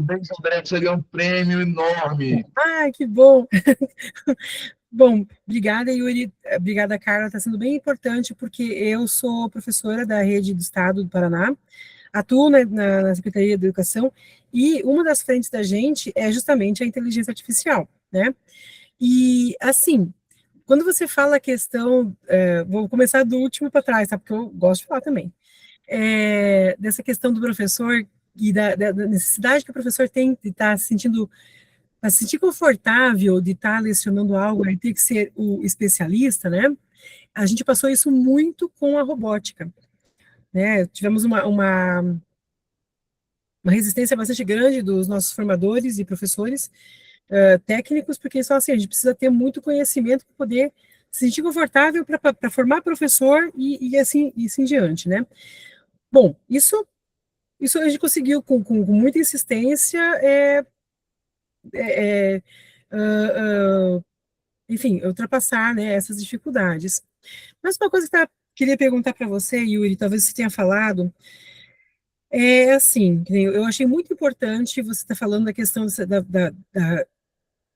bem, Andréa, você ganhou um prêmio enorme. Ah, que bom! Bom, obrigada, Yuri. Obrigada, Carla. Está sendo bem importante, porque eu sou professora da Rede do Estado do Paraná, atuo na Secretaria de Educação, e uma das frentes da gente é justamente a inteligência artificial, né? E, assim, quando você fala a questão, vou começar do último para trás, tá? Porque eu gosto de falar também, dessa questão do professor e da necessidade que o professor tem de estar se sentindo, para se sentir confortável de estar lecionando algo, ele tem que ser o especialista, né? A gente passou isso muito com a robótica, né? Tivemos uma resistência bastante grande dos nossos formadores e professores técnicos, porque eles falam assim, a gente precisa ter muito conhecimento para poder se sentir confortável para formar professor e assim em diante, né? Bom, isso a gente conseguiu com muita insistência, enfim, ultrapassar, né, essas dificuldades. Mas uma coisa que eu queria perguntar para você, Yuri, talvez você tenha falado, é assim, eu achei muito importante você estar falando da questão da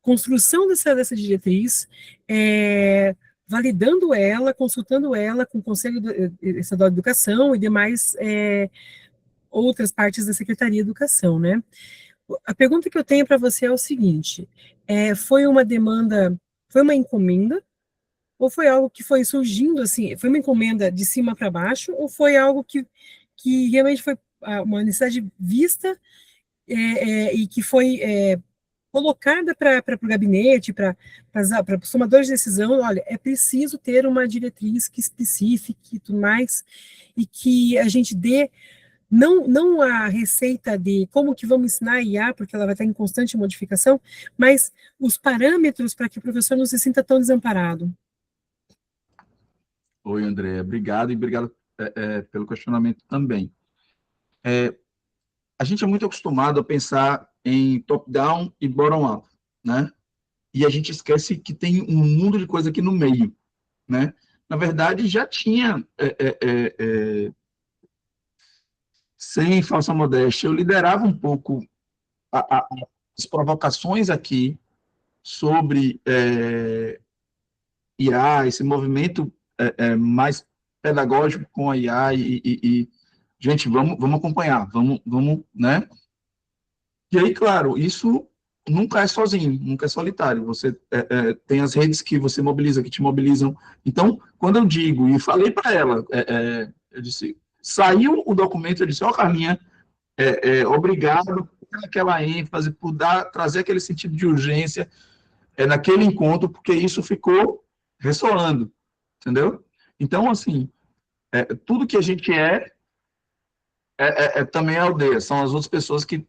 construção dessa diretriz, validando ela, consultando ela com o Conselho Estadual de Educação e demais outras partes da Secretaria de Educação, né? A pergunta que eu tenho para você é o seguinte, foi uma demanda, foi uma encomenda, ou foi algo que foi surgindo, assim, foi uma encomenda de cima para baixo, ou foi algo que realmente foi uma necessidade vista e que foi colocada para o gabinete, para os tomadores de decisão, olha, é preciso ter uma diretriz que especifique e tudo mais, e que a gente dê, não a receita de como que vamos ensinar a IA, porque ela vai estar em constante modificação, mas os parâmetros para que o professor não se sinta tão desamparado. Oi, André, obrigado, e obrigado pelo questionamento também. A gente é muito acostumado a pensar em top-down e bottom-up, né? E a gente esquece que tem um mundo de coisa aqui no meio, né? Na verdade, já tinha, sem falsa modéstia, eu liderava um pouco as provocações aqui sobre IA, esse movimento mais pedagógico com a IA gente, vamos acompanhar, vamos, né? E aí, claro, isso nunca é sozinho, nunca é solitário. Você tem as redes que você mobiliza, que te mobilizam. Então, quando eu digo, e falei para ela, eu disse, saiu o documento, eu disse, Carminha, obrigado por aquela ênfase, por trazer aquele sentido de urgência naquele encontro, porque isso ficou ressoando, entendeu? Então, assim, tudo que a gente também é aldeia, são as outras pessoas que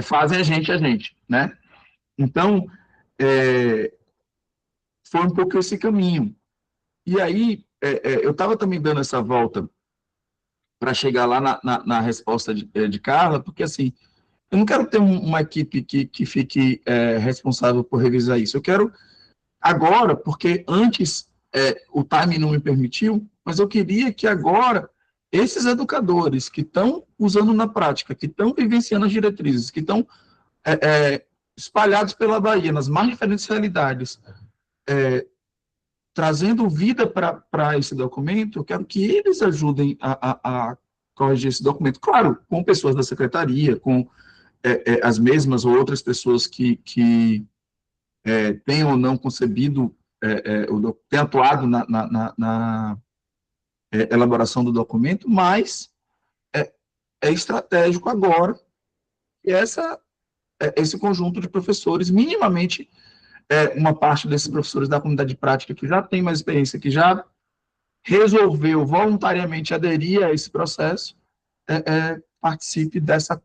fazem a gente, né? Então, foi um pouco esse caminho. E aí, eu estava também dando essa volta para chegar lá na resposta de Carla, porque, assim, eu não quero ter uma equipe que fique responsável por revisar isso. Eu quero agora, porque antes o time não me permitiu, mas eu queria que agora esses educadores que estão usando na prática, que estão vivenciando as diretrizes, que estão espalhados pela Bahia, nas mais diferentes realidades, trazendo vida para esse documento, eu quero que eles ajudem a corrigir esse documento. Claro, com pessoas da secretaria, com as mesmas ou outras pessoas que tenham ou não concebido, tenham atuado na elaboração do documento, mas é estratégico agora, e esse conjunto de professores, minimamente, uma parte desses professores da comunidade de prática que já tem mais experiência, que já resolveu voluntariamente aderir a esse processo, participe dessa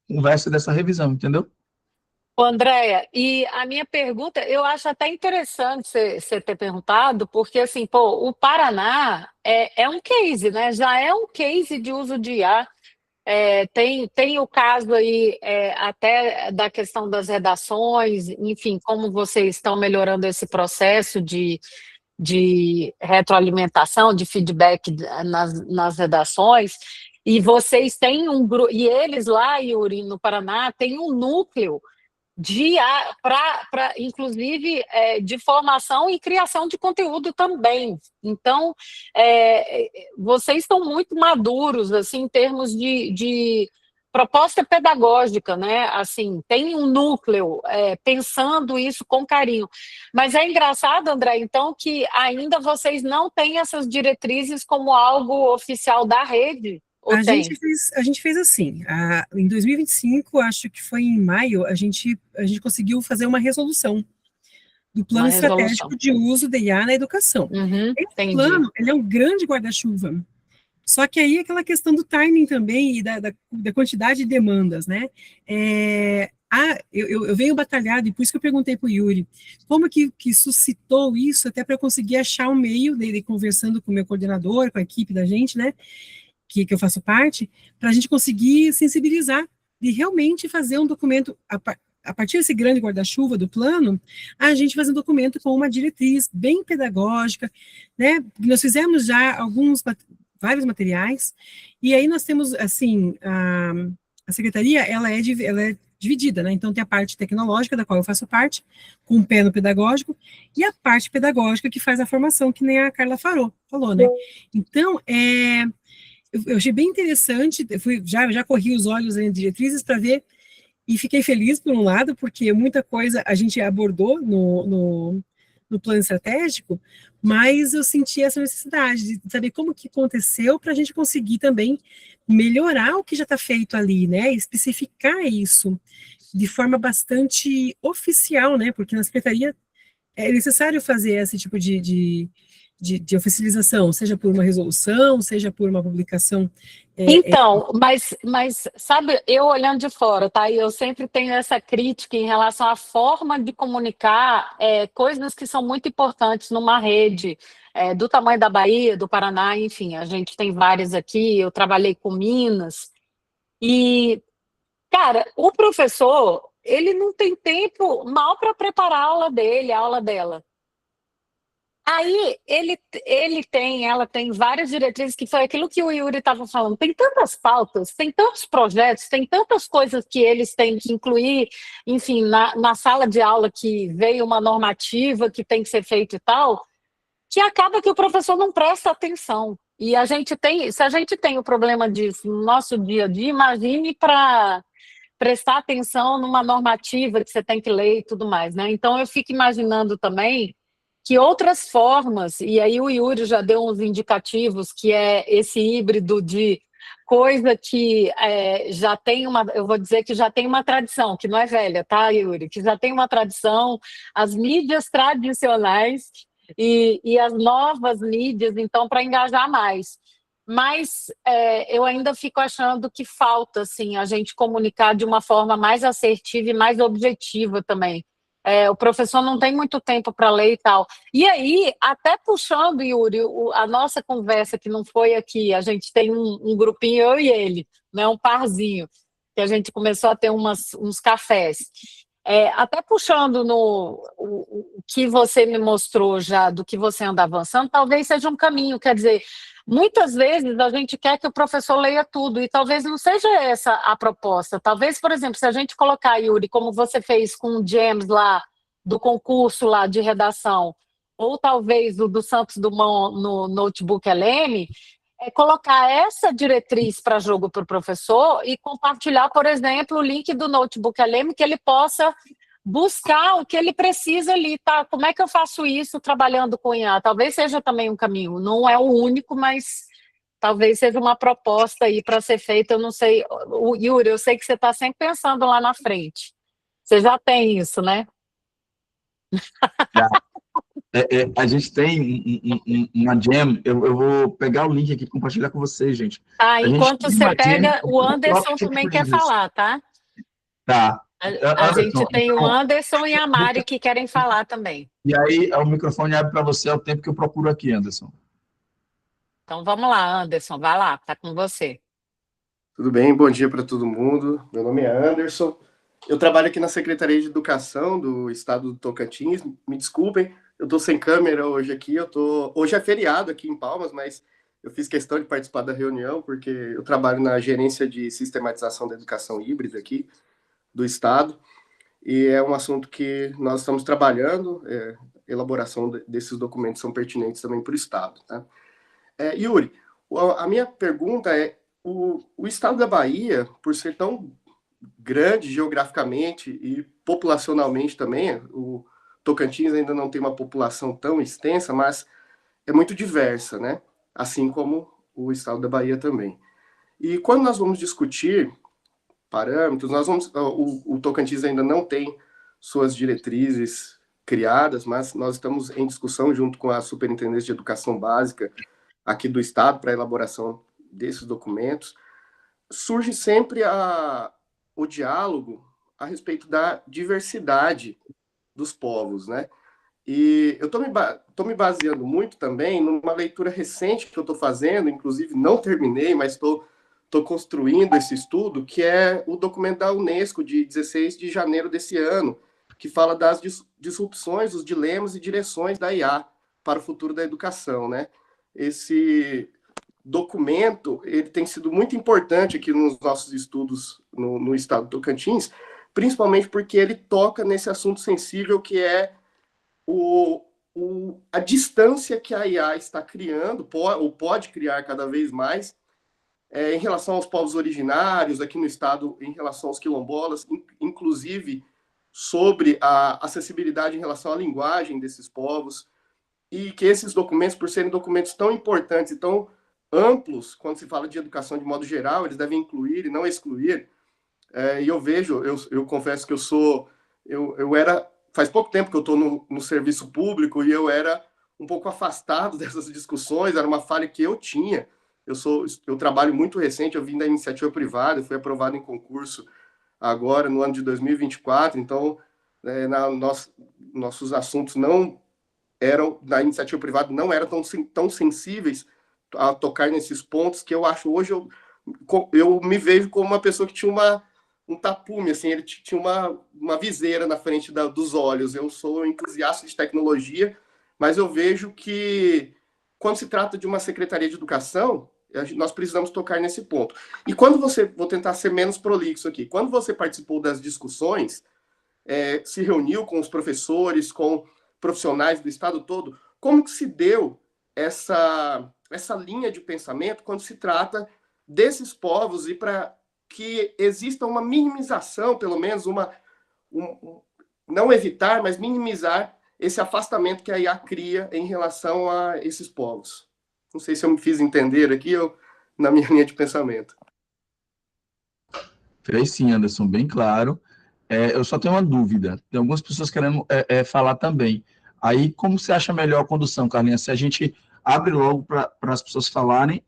conversa, dessa revisão, entendeu? Andréia, e a minha pergunta, eu acho até interessante você ter perguntado, porque assim, pô, o Paraná é um case, né? Já é um case de uso de IA. Tem o caso aí até da questão das redações, enfim, como vocês estão melhorando esse processo de retroalimentação, de feedback nas redações, e vocês têm um grupo, e eles lá, Yuri, no Paraná, têm um núcleo inclusive, de formação e criação de conteúdo também. Então, vocês estão muito maduros, assim, em termos de proposta pedagógica, né? Assim, tem um núcleo pensando isso com carinho. Mas é engraçado, André, então, que ainda vocês não têm essas diretrizes como algo oficial da rede. A gente fez assim, em 2025, acho que foi em maio, a gente conseguiu fazer uma resolução do plano estratégico de uso de IA na educação. Esse plano, ele é um grande guarda-chuva, só que aí aquela questão do timing também e da quantidade de demandas, né? Eu venho batalhado, e por isso que eu perguntei para o Yuri, como que suscitou isso, até para eu conseguir achar um meio, dele conversando com o meu coordenador, com a equipe da gente, né? Que eu faço parte, para a gente conseguir sensibilizar e realmente fazer um documento, a partir desse grande guarda-chuva do plano, a gente fazer um documento com uma diretriz bem pedagógica, né? Nós fizemos já vários materiais, e aí nós temos, assim, a secretaria, ela é dividida, né? Então tem a parte tecnológica, da qual eu faço parte, com o pé no pedagógico, e a parte pedagógica que faz a formação, que nem a Carla falou, né? Então, eu achei bem interessante, já corri os olhos em diretrizes para ver, e fiquei feliz por um lado, porque muita coisa a gente abordou no plano estratégico, mas eu senti essa necessidade de saber como que aconteceu para a gente conseguir também melhorar o que já está feito ali, né, especificar isso de forma bastante oficial, né, porque na secretaria é necessário fazer esse tipo de oficialização, seja por uma resolução, seja por uma publicação. Então, mas sabe, eu olhando de fora, tá? E eu sempre tenho essa crítica em relação à forma de comunicar coisas que são muito importantes numa rede do tamanho da Bahia, do Paraná, enfim, a gente tem várias aqui, eu trabalhei com Minas, e, cara, o professor, ele não tem tempo mal para preparar a aula dele, a aula dela. Aí ela tem várias diretrizes, que foi aquilo que o Yuri estava falando. Tem tantas pautas, tem tantos projetos, tem tantas coisas que eles têm que incluir, enfim, na sala de aula, que veio uma normativa que tem que ser feita e tal, que acaba que o professor não presta atenção. E se a gente tem o problema disso no nosso dia a dia, imagine para prestar atenção numa normativa que você tem que ler e tudo mais, né? Então eu fico imaginando também que outras formas, e aí o Yuri já deu uns indicativos, que é esse híbrido de coisa que já tem eu vou dizer que já tem uma tradição, que não é velha, tá, Yuri? Que já tem uma tradição, as mídias tradicionais e as novas mídias, então, para engajar mais. Mas eu ainda fico achando que falta, assim, a gente comunicar de uma forma mais assertiva e mais objetiva também. O professor não tem muito tempo para ler e tal. E aí, até puxando, Yuri, a nossa conversa, que não foi aqui, a gente tem um grupinho, eu e ele, né, um parzinho, que a gente começou a ter uns cafés. Até puxando o que você me mostrou já, do que você anda avançando, talvez seja um caminho, quer dizer, muitas vezes a gente quer que o professor leia tudo, e talvez não seja essa a proposta. Talvez, por exemplo, se a gente colocar, Yuri, como você fez com o James lá, do concurso lá de redação, ou talvez o do Santos Dumont no Notebook LM, colocar essa diretriz para jogo para o professor e compartilhar, por exemplo, o link do Notebook LM, que ele possa buscar o que ele precisa ali, tá? Como é que eu faço isso trabalhando com IA? Talvez seja também um caminho, não é o único, mas talvez seja uma proposta aí para ser feita, eu não sei, Yuri, eu sei que você está sempre pensando lá na frente. Você já tem isso, né? A gente tem uma jam, eu vou pegar o link aqui e compartilhar com vocês, gente. Ah, A gente enquanto tem você uma jam pega, o com Anderson topic também quer quizzes. falar, tá? Tá. A gente Anderson, tem o então, Anderson e a Mari que querem falar também. e aí o microfone abre para você ao tempo que eu procuro aqui, Anderson. Então vamos lá, Anderson, vai lá, tá com você. Tudo bem? Bom dia para todo mundo. Meu nome é Anderson. Eu trabalho aqui na Secretaria de Educação do Estado do Tocantins. Me desculpem, eu estou sem câmera hoje aqui. Hoje é feriado aqui em Palmas, mas eu fiz questão de participar da reunião porque eu trabalho na gerência de sistematização da educação híbrida aqui do Estado e é um assunto que nós estamos trabalhando. Elaboração desses documentos são pertinentes também para o Estado. Tá? Yuri, a minha pergunta é: o Estado da Bahia, por ser tão grande geograficamente e populacionalmente também, o Tocantins ainda não tem uma população tão extensa, mas é muito diversa, né? Assim como o Estado da Bahia também. E quando nós vamos discutir parâmetros, o Tocantins ainda não tem suas diretrizes criadas, mas nós estamos em discussão junto com a Superintendência de Educação Básica aqui do Estado para a elaboração desses documentos. Surge sempre o diálogo a respeito da diversidade dos povos, né? E eu estou me baseando muito também numa leitura recente que eu estou fazendo, inclusive não terminei, mas estou construindo esse estudo, que é o documento da Unesco de 16 de janeiro desse ano, que fala das disrupções, os dilemas e direções da IA para o futuro da educação, né? Esse documento ele tem sido muito importante aqui nos nossos estudos no estado do Tocantins, principalmente porque ele toca nesse assunto sensível que é a distância que a IA está criando, ou pode criar cada vez mais, em relação aos povos originários aqui no estado, em relação aos quilombolas, inclusive sobre a acessibilidade em relação à linguagem desses povos, e que esses documentos, por serem documentos tão importantes e tão amplos, quando se fala de educação de modo geral, eles devem incluir e não excluir. E eu vejo, eu confesso que eu era, faz pouco tempo que eu estou no serviço público e eu era um pouco afastado dessas discussões, era uma falha que eu tinha. Eu trabalho muito recente, eu vim da iniciativa privada, fui aprovado em concurso agora no ano de 2024, então nossos assuntos não eram, da iniciativa privada, não eram tão sensíveis a tocar nesses pontos que eu acho hoje, eu me vejo como uma pessoa que tinha um tapume, assim, ele tinha uma viseira na frente dos olhos. Eu sou um entusiasta de tecnologia, mas eu vejo que quando se trata de uma secretaria de educação, nós precisamos tocar nesse ponto. E vou tentar ser menos prolixo aqui, quando você participou das discussões, se reuniu com os professores, com profissionais do estado todo, como que se deu essa linha de pensamento quando se trata desses povos e para que exista uma minimização, pelo menos não evitar, mas minimizar esse afastamento que a IA cria em relação a esses povos. Não sei se eu me fiz entender aqui na minha linha de pensamento. Fez sim, Anderson, bem claro. Eu só tenho uma dúvida. Tem algumas pessoas querendo falar também. Aí, como você acha melhor a condução, Carlinha? Se a gente abre logo para as pessoas falarem,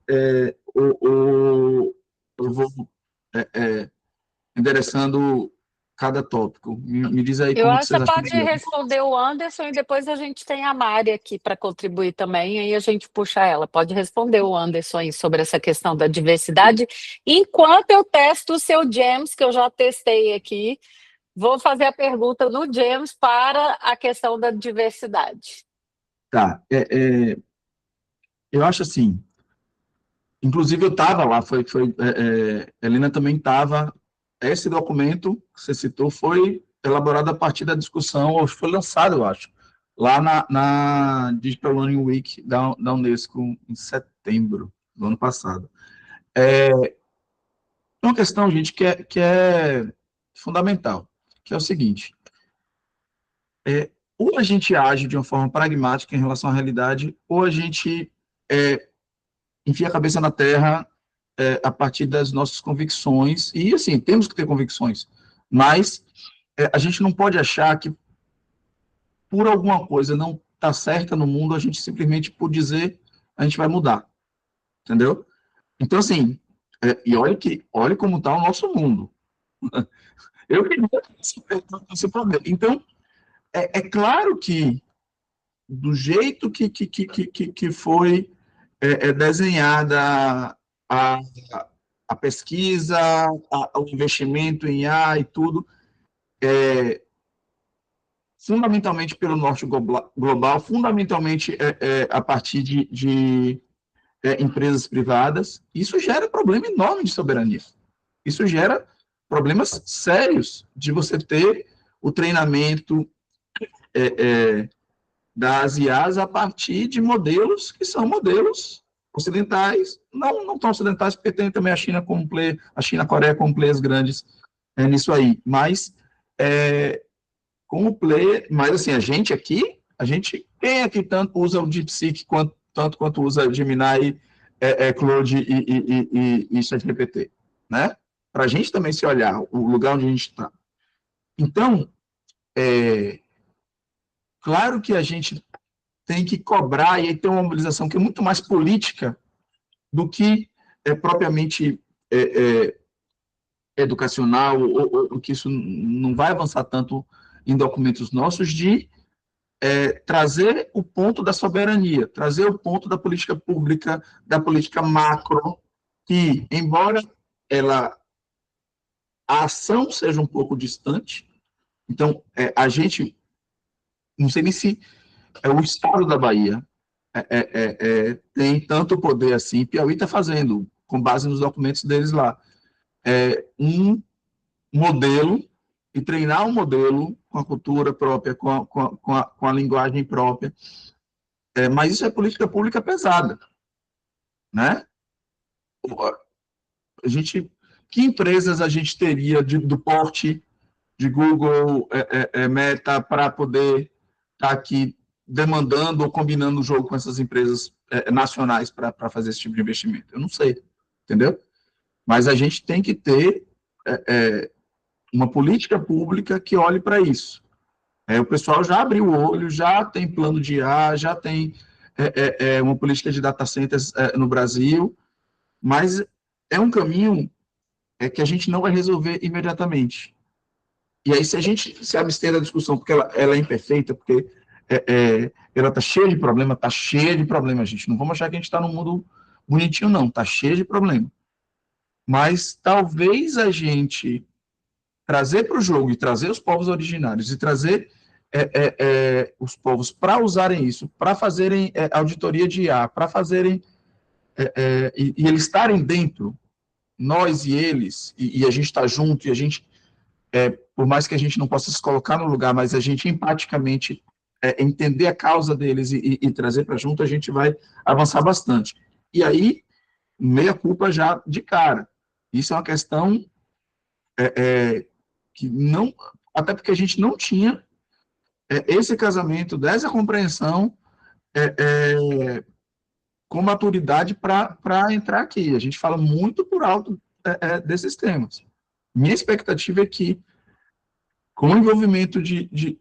ou eu vou endereçando cada tópico. Me diz aí Eu como que acho que vocês você acham pode melhor. responder o Anderson e depois a gente tem a Mari aqui para contribuir também, aí a gente puxa ela. Pode responder o Anderson aí sobre essa questão da diversidade. Enquanto eu testo o seu James, que eu já testei aqui, vou fazer a pergunta no James para a questão da diversidade. Tá. Eu acho assim, inclusive eu estava lá, Helena também estava, esse documento que você citou foi elaborado a partir da discussão, ou foi lançado, eu acho, lá na Digital Learning Week da Unesco, em setembro do ano passado. Uma questão, gente, que é fundamental, que é o seguinte, ou a gente age de uma forma pragmática em relação à realidade, ou a gente enfia a cabeça na terra a partir das nossas convicções, e, assim, temos que ter convicções, mas a gente não pode achar que, por alguma coisa não está certa no mundo, a gente simplesmente, por dizer, a gente vai mudar, entendeu? Então, assim, e olha como está o nosso mundo. Eu queria esse problema. Então, é claro que, do jeito que foi desenhada a, a pesquisa, o investimento em IA e tudo, fundamentalmente pelo norte global, fundamentalmente a partir de empresas privadas, isso gera problema enorme de soberania. Isso gera problemas sérios de você ter o treinamento das IAs a partir de modelos que são modelos ocidentais, não tão ocidentais, porque tem também a China como player, a China e a Coreia como players grandes nisso aí, mas como player, mas assim, quem aqui tanto usa o DeepSeek tanto quanto usa Gemini, Claude e ChatGPT, né? Para a gente também se olhar o lugar onde a gente está. Então, claro que a gente tem que cobrar, e aí tem uma mobilização que é muito mais política do que propriamente educacional, ou que isso não vai avançar tanto em documentos nossos, de trazer o ponto da soberania, trazer o ponto da política pública, da política macro, que, embora a ação seja um pouco distante, então, a gente, não sei nem se o Estado da Bahia tem tanto poder assim, Piauí está fazendo, com base nos documentos deles lá, um modelo, e treinar um modelo com a cultura própria, com a linguagem própria, mas isso é política pública pesada, né? Que empresas a gente teria do porte de Google, Meta, para poder estar aqui demandando ou combinando o jogo com essas empresas nacionais para fazer esse tipo de investimento? Eu não sei, entendeu? Mas a gente tem que ter uma política pública que olhe para isso. O pessoal já abriu o olho, já tem plano de IA, já tem uma política de data centers no Brasil, mas é um caminho que a gente não vai resolver imediatamente. E aí, se a gente se abster da discussão, porque ela é imperfeita, porque ela está cheia de problema, gente. Não vamos achar que a gente está num mundo bonitinho, não. Está cheia de problema. Mas talvez a gente trazer para o jogo e trazer os povos originários e trazer os povos para usarem isso, para fazerem auditoria de IA, para fazerem e eles estarem dentro, nós e eles, e a gente está junto, e a gente, por mais que a gente não possa se colocar no lugar, mas a gente empaticamente entender a causa deles e trazer para junto, a gente vai avançar bastante. E aí, meia culpa já de cara. Isso é uma questão que não, até porque a gente não tinha esse casamento, dessa compreensão com maturidade para entrar aqui. A gente fala muito por alto desses temas. Minha expectativa é que, com o envolvimento de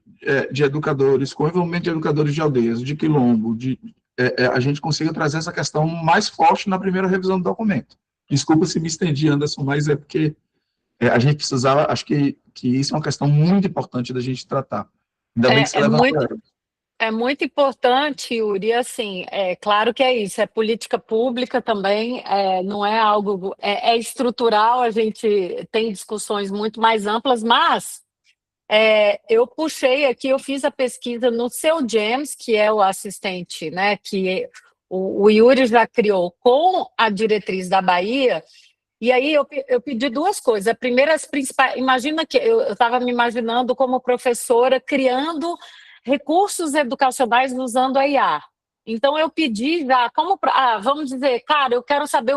educadores, com o envolvimento de educadores de aldeias, de quilombo, a gente consiga trazer essa questão mais forte na primeira revisão do documento. Desculpa se me estendi, Anderson, mas é porque a gente precisava, acho que isso é uma questão muito importante da gente tratar. Ainda bem que você levantou. É muito importante, Yuri, assim, claro que é isso, é política pública também, não é algo, é estrutural, a gente tem discussões muito mais amplas, mas eu puxei aqui, eu fiz a pesquisa no seu James, que é o assistente, né, que o Yuri já criou com a diretriz da Bahia. E aí eu pedi duas coisas. A primeira, as principais, imagina que eu estava me imaginando como professora criando recursos educacionais usando a IA. Então eu pedi já, vamos dizer, cara, eu quero saber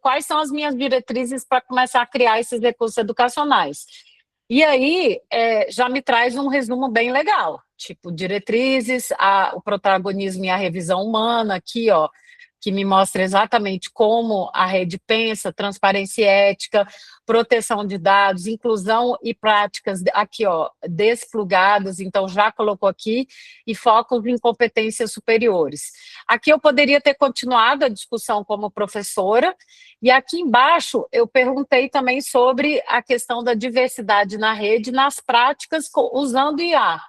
quais são as minhas diretrizes para começar a criar esses recursos educacionais. E aí já me traz um resumo bem legal, tipo diretrizes, o protagonismo e a revisão humana, aqui, ó. que me mostra exatamente como a rede pensa, transparência e ética, proteção de dados, inclusão e práticas, aqui, ó, desplugadas, então já colocou aqui, e focos em competências superiores. Aqui eu poderia ter continuado a discussão como professora, e aqui embaixo eu perguntei também sobre a questão da diversidade na rede, nas práticas, usando IA.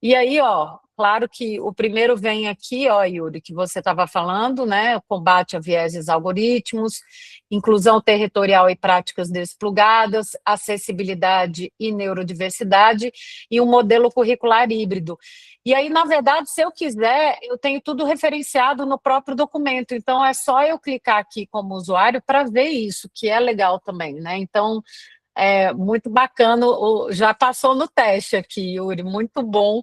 E aí, ó, claro que o primeiro vem aqui, ó, Yuri, que você estava falando, né? Combate a vieses algoritmos, inclusão territorial e práticas desplugadas, acessibilidade e neurodiversidade, e um modelo curricular híbrido. E aí, na verdade, se eu quiser, eu tenho tudo referenciado no próprio documento, então é só eu clicar aqui como usuário para ver isso, que é legal também, né? Então, é muito bacana, já passou no teste aqui, Yuri, muito bom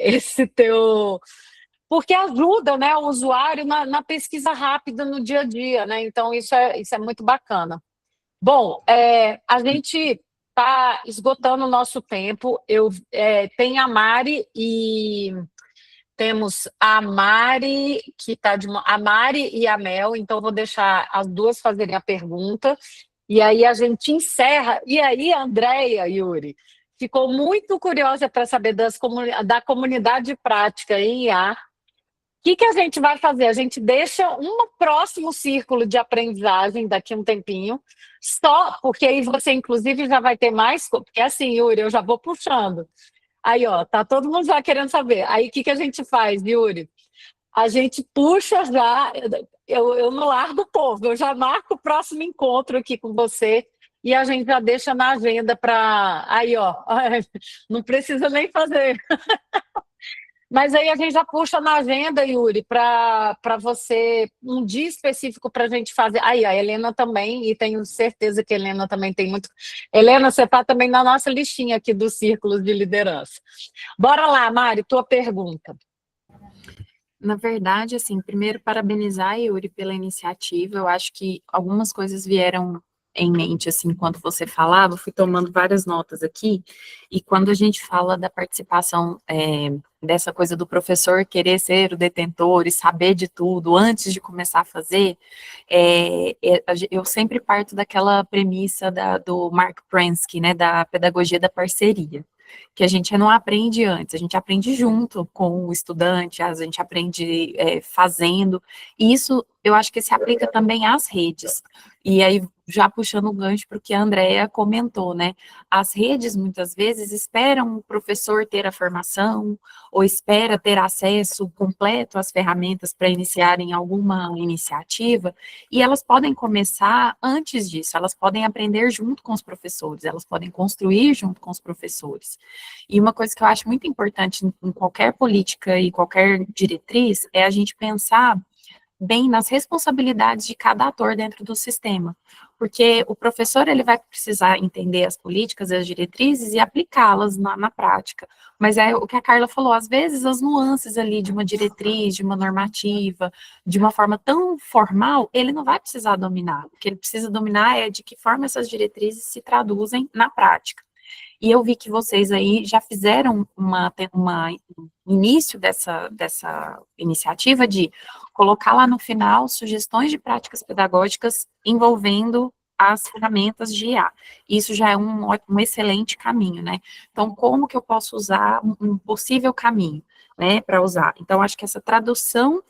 esse teu... Porque ajuda, né, o usuário na pesquisa rápida no dia a dia, né? Então, isso é muito bacana. Bom, a gente está esgotando o nosso tempo. Tem a Mari e temos a Mari, que está a Mari e a Mel, então eu vou deixar as duas fazerem a pergunta, e aí a gente encerra. E aí, a Andréia, Yuri, ficou muito curiosa para saber da comunidade prática em IA. O que a gente vai fazer? A gente deixa um próximo círculo de aprendizagem daqui a um tempinho, só porque aí você, inclusive, já vai ter mais... Porque assim, Yuri, eu já vou puxando. Aí, ó, tá todo mundo já querendo saber. Aí, o que a gente faz, Yuri? A gente puxa já... Eu não largo o povo, eu já marco o próximo encontro aqui com você e a gente já deixa na agenda para... Aí, ó, não precisa nem fazer... Mas aí a gente já puxa na agenda, Yuri, para você, um dia específico para a gente fazer. Aí, a Helena também, e tenho certeza que a Helena também tem muito... Helena, você está também na nossa listinha aqui dos círculos de liderança. Bora lá, Mari, tua pergunta. Na verdade, assim, primeiro, parabenizar a Yuri pela iniciativa. Eu acho que algumas coisas vieram em mente, assim, enquanto você falava, eu fui tomando várias notas aqui, e quando a gente fala da participação dessa coisa do professor querer ser o detentor e saber de tudo antes de começar a fazer, eu sempre parto daquela premissa do Mark Prensky, né, da pedagogia da parceria, que a gente não aprende antes, a gente aprende junto com o estudante, a gente aprende fazendo, e isso eu acho que se aplica também às redes. E aí, já puxando o gancho para o que a Andrea comentou, né? As redes, muitas vezes, esperam o professor ter a formação, ou espera ter acesso completo às ferramentas para iniciarem alguma iniciativa, e elas podem começar antes disso, elas podem aprender junto com os professores, elas podem construir junto com os professores. E uma coisa que eu acho muito importante em qualquer política e qualquer diretriz é a gente pensar bem nas responsabilidades de cada ator dentro do sistema, porque o professor ele vai precisar entender as políticas e as diretrizes e aplicá-las na prática, mas é o que a Carla falou, às vezes as nuances ali de uma diretriz, de uma normativa, de uma forma tão formal, ele não vai precisar dominar, o que ele precisa dominar é de que forma essas diretrizes se traduzem na prática. E eu vi que vocês aí já fizeram início dessa iniciativa de colocar lá no final sugestões de práticas pedagógicas envolvendo as ferramentas de IA. Isso já é um excelente caminho, né? Então, como que eu posso usar um possível caminho, né, para usar? Então, acho que essa tradução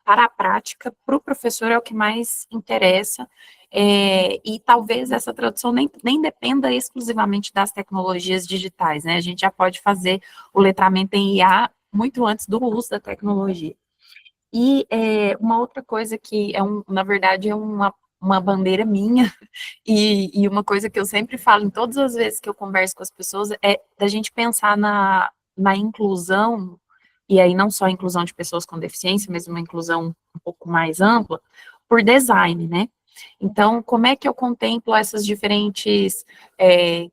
para a prática, para o professor, é o que mais interessa, e talvez essa tradução nem dependa exclusivamente das tecnologias digitais, né? A gente já pode fazer o letramento em IA muito antes do uso da tecnologia. E uma outra coisa que, na verdade, é uma bandeira minha, e uma coisa que eu sempre falo em todas as vezes que eu converso com as pessoas, é da gente pensar na inclusão, e aí não só a inclusão de pessoas com deficiência, mas uma inclusão um pouco mais ampla, por design, né? Então, como é que eu contemplo essas diferentes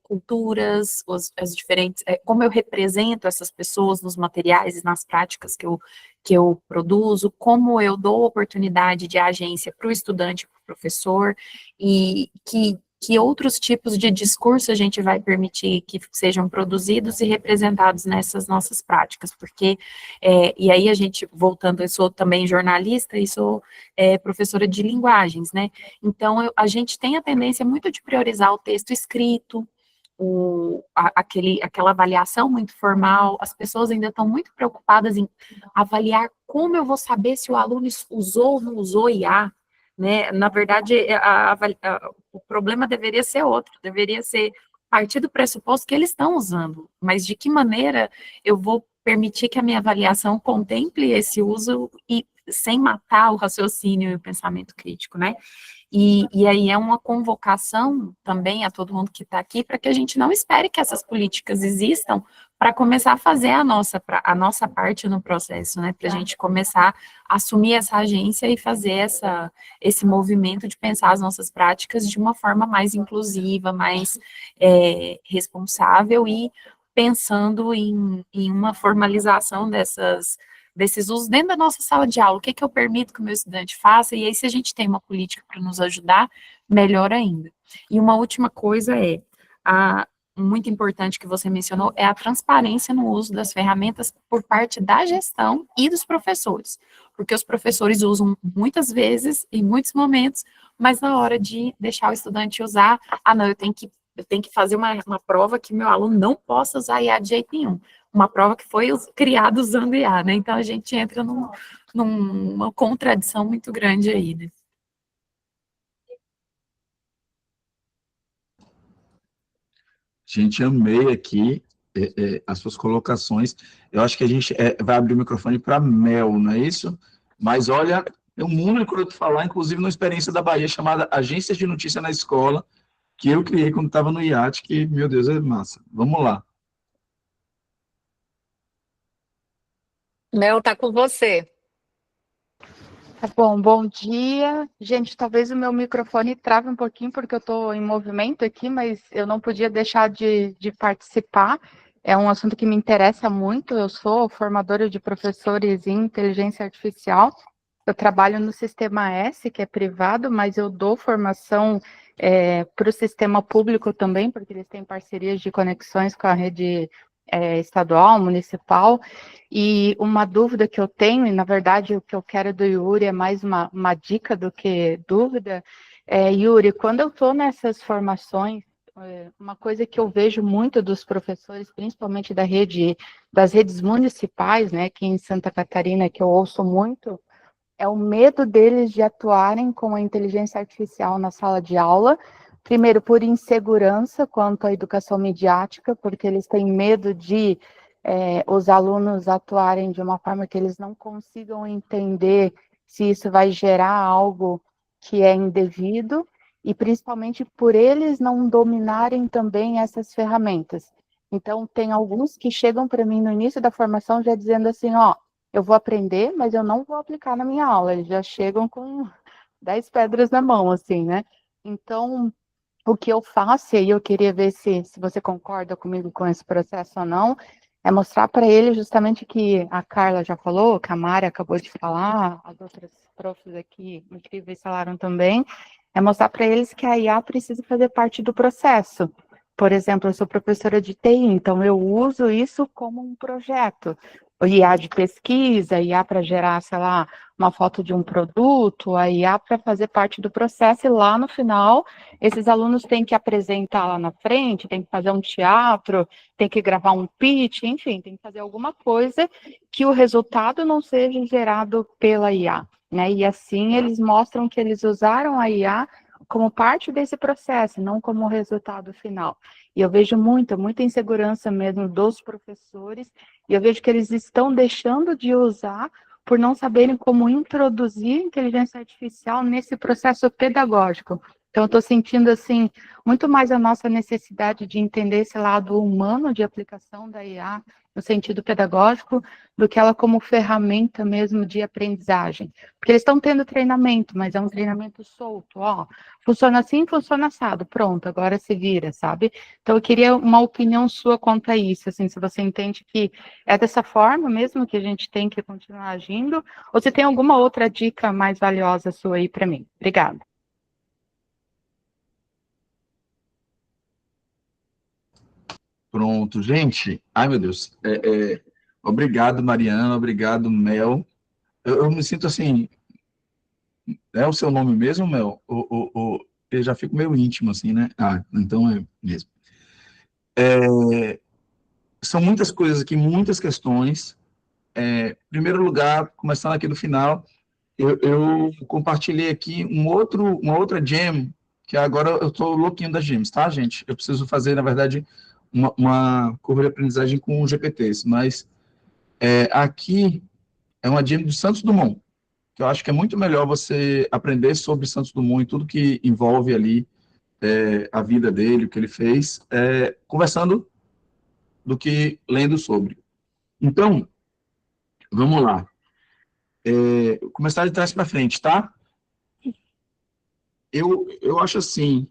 culturas, as diferentes, como eu represento essas pessoas nos materiais e nas práticas que eu produzo, como eu dou oportunidade de agência para o estudante, para o professor, e que que outros tipos de discurso a gente vai permitir que sejam produzidos e representados nessas nossas práticas, porque, e aí a gente, voltando, eu sou também jornalista e sou professora de linguagens, né, então a gente tem a tendência muito de priorizar o texto escrito, aquela avaliação muito formal, as pessoas ainda estão muito preocupadas em avaliar como eu vou saber se o aluno usou ou não usou IA, né? Na verdade, o problema deveria ser outro, deveria ser partir do pressuposto que eles estão usando, mas de que maneira eu vou permitir que a minha avaliação contemple esse uso e sem matar o raciocínio e o pensamento crítico, né? E aí é uma convocação também a todo mundo que está aqui para que a gente não espere que essas políticas existam para começar a fazer a nossa parte no processo, né? Para a gente começar a assumir essa agência e fazer esse movimento de pensar as nossas práticas de uma forma mais inclusiva, mais responsável e pensando em uma formalização desses usos dentro da nossa sala de aula. O que eu permito que o meu estudante faça? E aí, se a gente tem uma política para nos ajudar, melhor ainda. E uma última coisa muito importante que você mencionou, é a transparência no uso das ferramentas por parte da gestão e dos professores, porque os professores usam muitas vezes, em muitos momentos, mas na hora de deixar o estudante usar, não, eu tenho que fazer uma prova que meu aluno não possa usar IA de jeito nenhum, uma prova que foi criada usando IA, né, então a gente entra numa contradição muito grande aí, né. Gente, amei aqui as suas colocações. Eu acho que a gente vai abrir o microfone para Mel, não é isso? Mas olha, é um mundo que eu te falar, inclusive numa experiência da Bahia chamada Agências de Notícia na Escola, que eu criei quando estava no IAT, que, meu Deus, é massa. Vamos lá. Mel, tá com você. Tá bom, bom dia. Gente, talvez o meu microfone trave um pouquinho, porque eu estou em movimento aqui, mas eu não podia deixar de participar. É um assunto que me interessa muito. Eu sou formadora de professores em inteligência artificial. Eu trabalho no Sistema S, que é privado, mas eu dou formação para o sistema público também, porque eles têm parcerias de conexões com a rede estadual, municipal. E uma dúvida que eu tenho, e na verdade o que eu quero do Yuri é mais uma dica do que dúvida, Yuri, quando eu estou nessas formações, uma coisa que eu vejo muito dos professores, principalmente das redes municipais, né, aqui em Santa Catarina, que eu ouço muito, é o medo deles de atuarem com a inteligência artificial na sala de aula, primeiro por insegurança quanto à educação midiática, porque eles têm medo de os alunos atuarem de uma forma que eles não consigam entender se isso vai gerar algo que é indevido, e principalmente por eles não dominarem também essas ferramentas. Então, tem alguns que chegam para mim no início da formação já dizendo assim, eu vou aprender, mas eu não vou aplicar na minha aula. Eles já chegam com 10 pedras na mão, assim, né? Então, o que eu faço, e aí eu queria ver se você concorda comigo com esse processo ou não, é mostrar para ele justamente que a Carla já falou, que a Mari acabou de falar, as outras profs aqui incríveis falaram também, é mostrar para eles que a IA precisa fazer parte do processo. Por exemplo, eu sou professora de TI, então eu uso isso como um projeto. O IA de pesquisa, IA para gerar, sei lá, uma foto de um produto, a IA para fazer parte do processo, e lá no final, esses alunos têm que apresentar lá na frente, têm que fazer um teatro, tem que gravar um pitch, enfim, tem que fazer alguma coisa que o resultado não seja gerado pela IA, né? E assim eles mostram que eles usaram a IA como parte desse processo, não como resultado final. E eu vejo muita insegurança mesmo dos professores, e eu vejo que eles estão deixando de usar por não saberem como introduzir inteligência artificial nesse processo pedagógico. Então, eu estou sentindo, assim, muito mais a nossa necessidade de entender esse lado humano de aplicação da IA no sentido pedagógico, do que ela como ferramenta mesmo de aprendizagem. Porque eles estão tendo treinamento, mas é um treinamento solto, funciona assim, funciona assado, pronto, agora se vira, sabe? Então, eu queria uma opinião sua quanto a isso, assim, se você entende que é dessa forma mesmo que a gente tem que continuar agindo, ou se tem alguma outra dica mais valiosa sua aí para mim. Obrigada. Pronto, gente. Ai, meu Deus. Obrigado, Mariana. Obrigado, Mel. Eu me sinto assim. É o seu nome mesmo, Mel? Eu já fico meio íntimo, assim, né? Ah, então é mesmo. São muitas coisas aqui, muitas questões. Em primeiro lugar, começando aqui do final, eu compartilhei aqui uma outra gem, que agora eu estou louquinho das gems, tá, gente? Eu preciso fazer, na verdade, uma curva de aprendizagem com GPTs, mas aqui é uma gem do Santos Dumont, que eu acho que é muito melhor você aprender sobre Santos Dumont e tudo que envolve ali a vida dele, o que ele fez, conversando do que lendo sobre. Então, vamos lá. Começar de trás para frente, tá? Eu acho assim,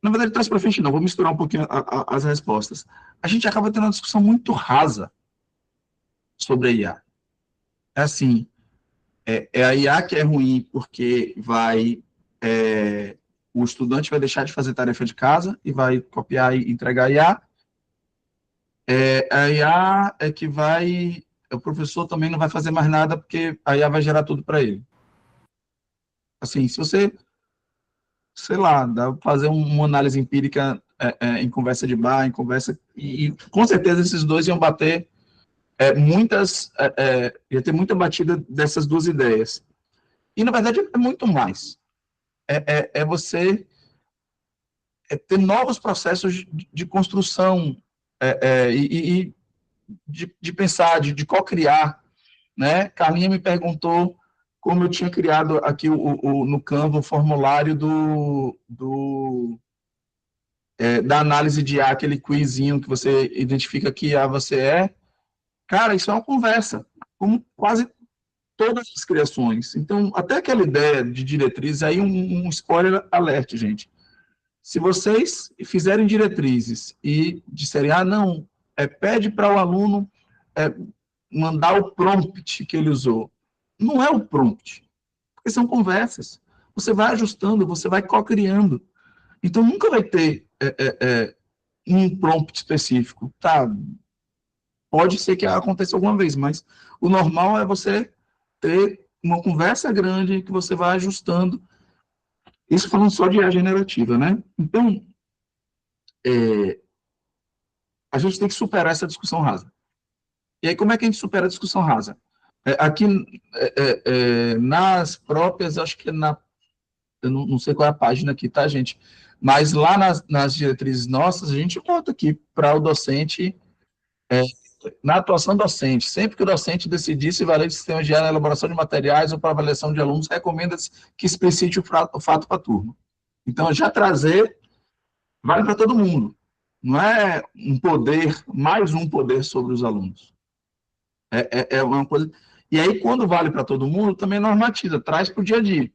na verdade, de trás para frente não, vou misturar um pouquinho as respostas. A gente acaba tendo uma discussão muito rasa sobre a IA. É assim, a IA que é ruim porque o estudante vai deixar de fazer tarefa de casa e vai copiar e entregar a IA. A IA é que o professor também não vai fazer mais nada porque a IA vai gerar tudo para ele. Assim, se você, sei lá, dá pra fazer uma análise empírica em conversa de bar, em conversa, e com certeza esses dois iam bater ia ter muita batida dessas duas ideias. E, na verdade, é muito mais. Você ter novos processos de construção e de pensar, de co-criar, né? Carlinha me perguntou como eu tinha criado aqui no Canva o formulário da análise de IA, aquele quizinho que você identifica que IA você é. Cara, isso é uma conversa, como quase todas as criações. Então, até aquela ideia de diretrizes, aí um spoiler alert, gente. Se vocês fizerem diretrizes e disserem, não, pede para o aluno mandar o prompt que ele usou. Não é o prompt, porque são conversas. Você vai ajustando, você vai co-criando. Então, nunca vai ter um prompt específico. Tá, pode ser que aconteça alguma vez, mas o normal é você ter uma conversa grande que você vai ajustando. Isso falando só de IA generativa, né? Então, a gente tem que superar essa discussão rasa. E aí, como é que a gente supera a discussão rasa? Aqui, nas próprias, acho que eu não sei qual é a página aqui, tá, gente? Mas lá nas diretrizes nossas, a gente bota aqui para o docente, na atuação docente, sempre que o docente decidir se valer de sistema de IA na elaboração de materiais ou para avaliação de alunos, recomenda-se que explicite o fato para a turma. Então, já trazer, vale para todo mundo. Não é mais um poder sobre os alunos. É uma coisa... E aí, quando vale para todo mundo, também normatiza, traz para o dia a dia.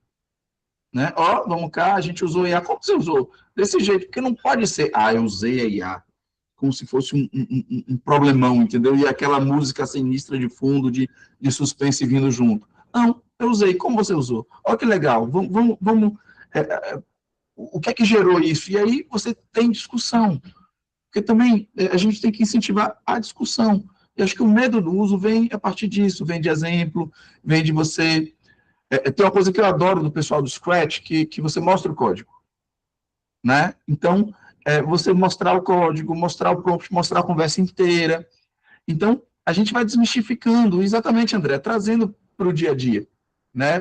Né? Vamos cá, a gente usou IA. Como você usou? Desse jeito, porque não pode ser, eu usei a IA, como se fosse um problemão, entendeu? E aquela música sinistra de fundo, de suspense vindo junto. Não, eu usei. Como você usou? Olha que legal. Vamos o que é que gerou isso? E aí você tem discussão. Porque também a gente tem que incentivar a discussão. E acho que o medo do uso vem a partir disso, vem de exemplo, vem de você... tem uma coisa que eu adoro do pessoal do Scratch, que você mostra o código. Né? Então, você mostrar o código, mostrar o prompt, mostrar a conversa inteira. Então, a gente vai desmistificando, exatamente, André, trazendo para o dia a dia. Né?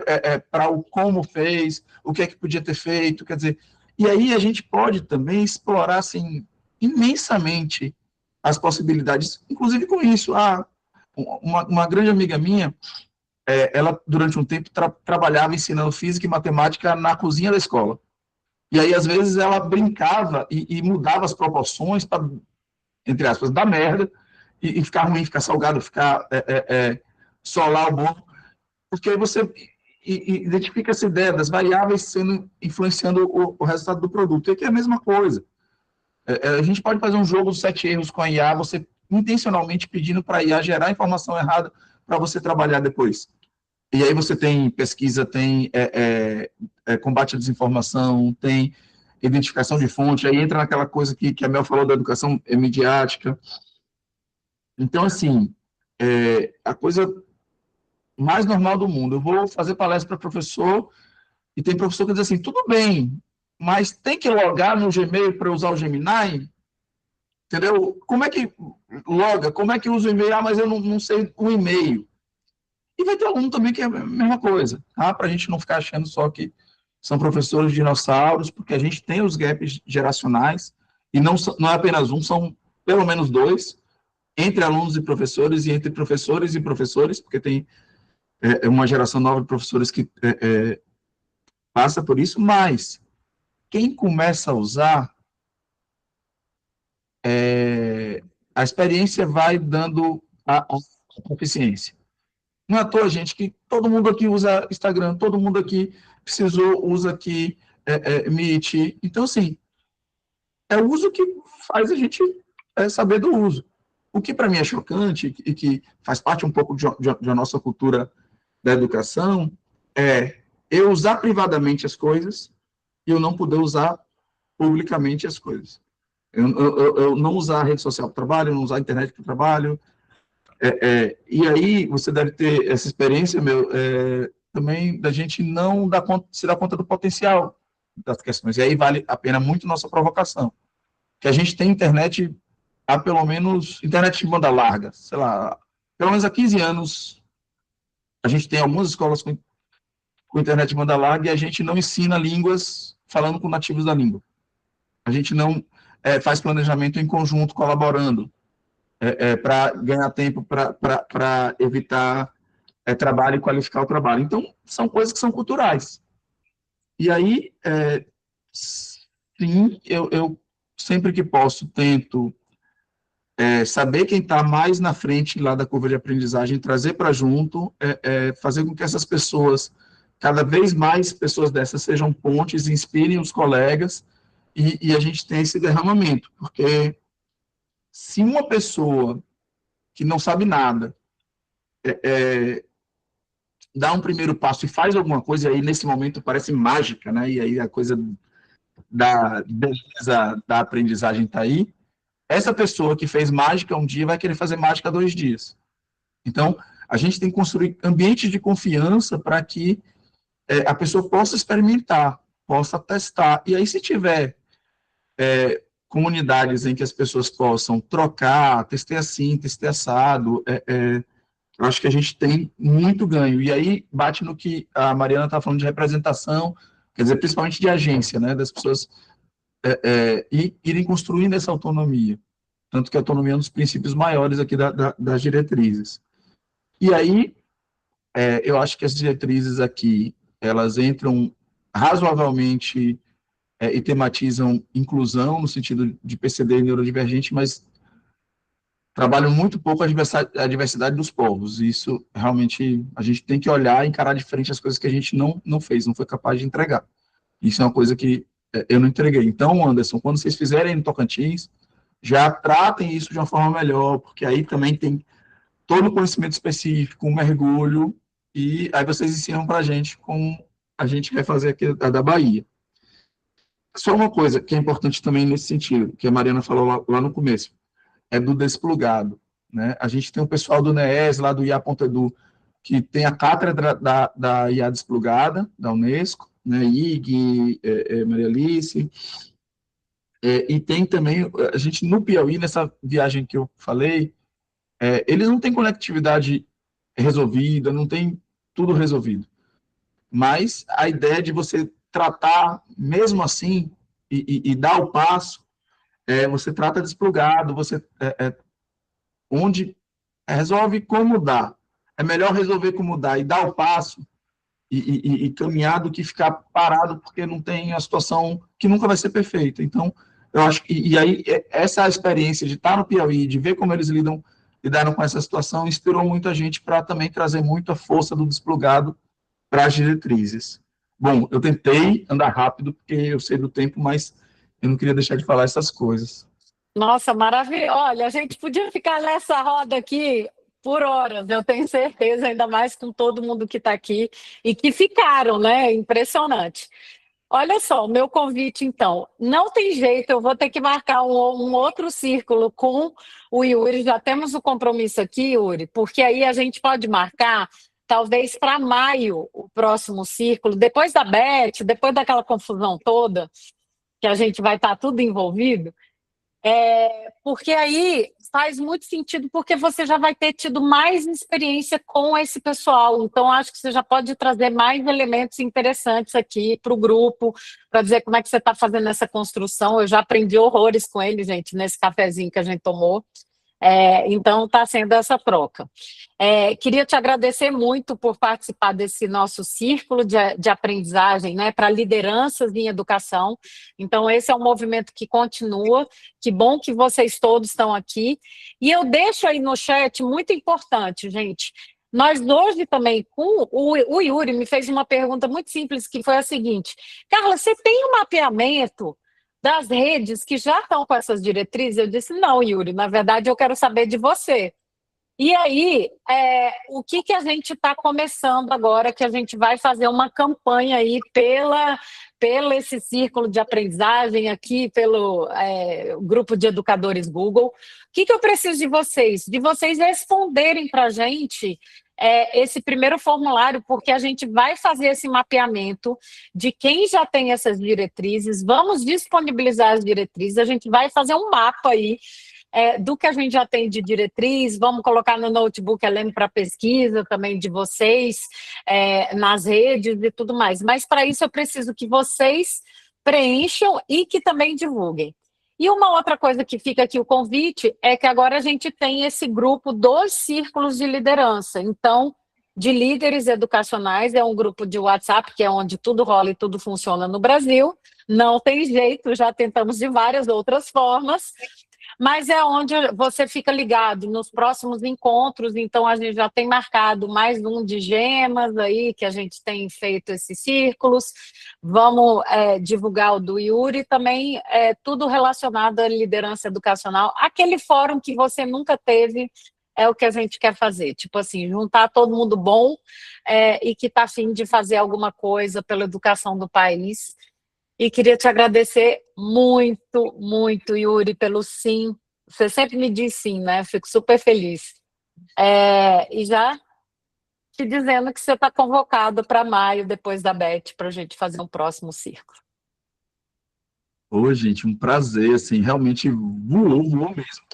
Para o como fez, o que é que podia ter feito, quer dizer... E aí a gente pode também explorar, assim, imensamente as possibilidades, inclusive com isso. Uma grande amiga minha, ela, durante um tempo, trabalhava ensinando física e matemática na cozinha da escola. E aí, às vezes, ela brincava e mudava as proporções para, entre aspas, dar merda, e ficar ruim, ficar salgado, ficar solar o bolo, porque aí você identifica essa ideia das variáveis influenciando o resultado do produto. E aqui é a mesma coisa. A gente pode fazer um jogo de 7 erros com a IA, você intencionalmente pedindo para a IA gerar informação errada para você trabalhar depois. E aí você tem pesquisa, tem combate à desinformação, tem identificação de fonte, aí entra naquela coisa que a Mel falou da educação midiática. Então, assim, a coisa mais normal do mundo. Eu vou fazer palestra para professor, e tem professor que diz assim, tudo bem, mas tem que logar no Gmail para usar o Gemini? Entendeu? Como é que loga? Como é que usa o e-mail? Ah, mas eu não sei o e-mail. E vai ter aluno também que é a mesma coisa, tá? Para a gente não ficar achando só que são professores dinossauros, porque a gente tem os gaps geracionais, e não é apenas um, são pelo menos dois, entre alunos e professores, e entre professores e professores, porque tem uma geração nova de professores que passa por isso, mas quem começa a usar, a experiência vai dando a proficiência. Não é à toa, gente, que todo mundo aqui usa Instagram, todo mundo aqui usa aqui Meet. Então, assim, é o uso que faz a gente saber do uso. O que para mim é chocante e que faz parte um pouco da nossa cultura da educação é eu usar privadamente as coisas e eu não poder usar publicamente as coisas. Eu não usar a rede social para o trabalho, eu não usar a internet para o trabalho. E aí você deve ter essa experiência, também da gente não se dar conta do potencial das questões. E aí vale a pena muito nossa provocação. Que a gente tem internet, há pelo menos, internet de banda larga, sei lá, pelo menos há 15 anos, a gente tem algumas escolas com internet de banda larga e a gente não ensina línguas falando com nativos da língua. A gente não faz planejamento em conjunto, colaborando, para ganhar tempo, para evitar trabalho e qualificar o trabalho. Então, são coisas que são culturais. E aí, sim, eu sempre que posso tento saber quem está mais na frente lá da curva de aprendizagem, trazer para junto, fazer com que essas pessoas, cada vez mais pessoas dessas sejam pontes, inspirem os colegas, e a gente tem esse derramamento, porque se uma pessoa que não sabe nada dá um primeiro passo e faz alguma coisa, e aí nesse momento parece mágica, né? E aí a coisa da beleza da aprendizagem está aí, essa pessoa que fez mágica um dia vai querer fazer mágica 2 dias. Então, a gente tem que construir ambientes de confiança para que a pessoa possa experimentar, possa testar. E aí, se tiver comunidades em que as pessoas possam trocar, testei assim, testei assado, eu acho que a gente tem muito ganho. E aí bate no que a Mariana está falando de representação, quer dizer, principalmente de agência, né, das pessoas irem construindo essa autonomia. Tanto que a autonomia é um dos princípios maiores aqui das diretrizes. E aí, eu acho que as diretrizes aqui, elas entram razoavelmente e tematizam inclusão, no sentido de PCD e neurodivergente, mas trabalham muito pouco a diversidade dos povos. Isso, realmente, a gente tem que olhar e encarar de frente as coisas que a gente não fez, não foi capaz de entregar. Isso é uma coisa que eu não entreguei. Então, Anderson, quando vocês fizerem no Tocantins, já tratem isso de uma forma melhor, porque aí também tem todo o conhecimento específico, um mergulho, e aí vocês ensinam para a gente como a gente vai fazer aqui a da Bahia. Só uma coisa que é importante também nesse sentido, que a Mariana falou lá no começo, é do desplugado, né? A gente tem o pessoal do NEES, lá do IA.edu, que tem a cátedra da IA desplugada, da Unesco, né? IG, Maria Alice, e tem também, a gente no Piauí, nessa viagem que eu falei, eles não têm conectividade resolvida, não tem tudo resolvido. Mas a ideia de você tratar, mesmo assim, e dar o passo, você trata desplugado, você onde resolve como dar. É melhor resolver como dar e dar o passo e caminhar do que ficar parado porque não tem a situação que nunca vai ser perfeita. Então, eu acho que, e aí, essa experiência de estar no Piauí, de ver como eles lidaram com essa situação, inspirou muita gente para também trazer muito a força do desplugado para as diretrizes. Bom, eu tentei andar rápido, porque eu sei do tempo, mas eu não queria deixar de falar essas coisas. Nossa, maravilha. Olha, a gente podia ficar nessa roda aqui por horas, eu tenho certeza, ainda mais com todo mundo que está aqui e que ficaram, né? Impressionante. Olha só, o meu convite, então, não tem jeito, eu vou ter que marcar um outro círculo com o Yuri, já temos o compromisso aqui, Yuri, porque aí a gente pode marcar, talvez para maio, o próximo círculo, depois da Beth, depois daquela confusão toda, que a gente vai estar tudo envolvido, porque aí faz muito sentido, porque você já vai ter tido mais experiência com esse pessoal. Então, acho que você já pode trazer mais elementos interessantes aqui para o grupo, para dizer como é que você está fazendo essa construção. Eu já aprendi horrores com ele, gente, nesse cafezinho que a gente tomou. Então, está sendo essa troca. Queria te agradecer muito por participar desse nosso círculo de aprendizagem, né, para lideranças em educação. Então, esse é um movimento que continua. Que bom que vocês todos estão aqui. E eu deixo aí no chat, muito importante, gente. Nós hoje também, o Yuri me fez uma pergunta muito simples, que foi a seguinte: Carla, você tem um mapeamento das redes que já estão com essas diretrizes? Eu disse, não, Yuri, na verdade eu quero saber de você. E aí, o que a gente está começando agora, que a gente vai fazer uma campanha aí pelo esse círculo de aprendizagem aqui, pelo grupo de educadores Google. O que eu preciso de vocês? De vocês responderem para a gente esse primeiro formulário, porque a gente vai fazer esse mapeamento de quem já tem essas diretrizes, vamos disponibilizar as diretrizes, a gente vai fazer um mapa aí do que a gente já tem de diretriz, vamos colocar no notebook, lembro, para pesquisa também de vocês, nas redes e tudo mais. Mas para isso eu preciso que vocês preencham e que também divulguem. E uma outra coisa que fica aqui o convite é que agora a gente tem esse grupo dos círculos de liderança. Então, de líderes educacionais, é um grupo de WhatsApp, que é onde tudo rola e tudo funciona no Brasil. Não tem jeito, já tentamos de várias outras formas, mas é onde você fica ligado nos próximos encontros. Então, a gente já tem marcado mais um de gemas aí, que a gente tem feito esses círculos. Vamos divulgar o do Yuri também, tudo relacionado à liderança educacional. Aquele fórum que você nunca teve é o que a gente quer fazer. Tipo assim, juntar todo mundo bom e que está a fim de fazer alguma coisa pela educação do país. E queria te agradecer muito, muito, Yuri, pelo sim. Você sempre me diz sim, né? Fico super feliz. E já te dizendo que você está convocado para maio, depois da Beth, para a gente fazer um próximo círculo. Ô, gente, um prazer, assim, realmente voou mesmo.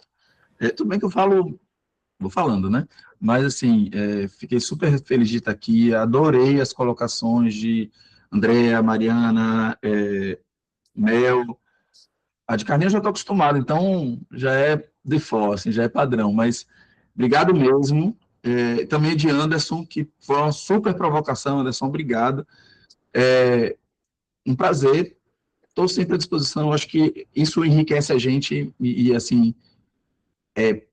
Tudo bem que eu vou falando, né? Mas, assim, fiquei super feliz de estar aqui, adorei as colocações de Andréa, Mariana, Mel. A de carninha eu já estou acostumado, então já é default, assim, já é padrão, mas obrigado mesmo. Também de Anderson, que foi uma super provocação. Anderson, obrigado. Um prazer, estou sempre à disposição. Acho que isso enriquece a gente assim,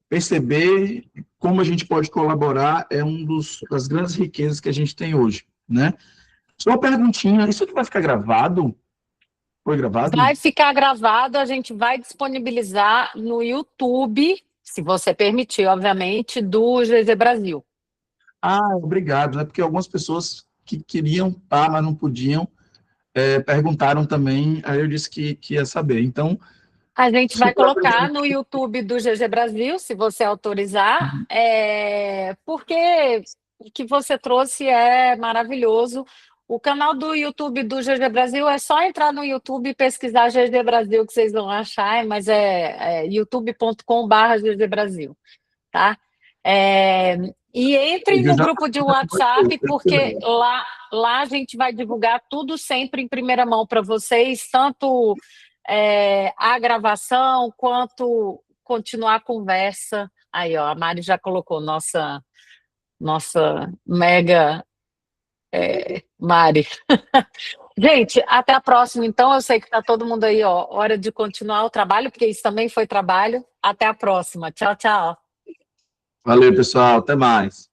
perceber como a gente pode colaborar é das grandes riquezas que a gente tem hoje, né? Só uma perguntinha, isso aqui vai ficar gravado? Foi gravado? Vai ficar gravado, a gente vai disponibilizar no YouTube, se você permitir, obviamente, do GZ Brasil. Obrigado, né? Porque algumas pessoas que queriam estar, mas não podiam, perguntaram também, aí eu disse que ia saber. Então, a gente vai colocar no YouTube do GG Brasil, se você autorizar, porque o que você trouxe é maravilhoso. O canal do YouTube do GG Brasil é só entrar no YouTube e pesquisar GG Brasil, que vocês vão achar, mas é youtube.com/GG Brasil, tá? E entrem no grupo de WhatsApp, porque lá a gente vai divulgar tudo sempre em primeira mão para vocês, tanto a gravação quanto continuar a conversa. Aí, ó, a Mari já colocou nossa mega Mari. Gente, até a próxima. Então, eu sei que está todo mundo aí, ó, hora de continuar o trabalho, porque isso também foi trabalho. Até a próxima. Tchau, tchau. Valeu, pessoal. Até mais.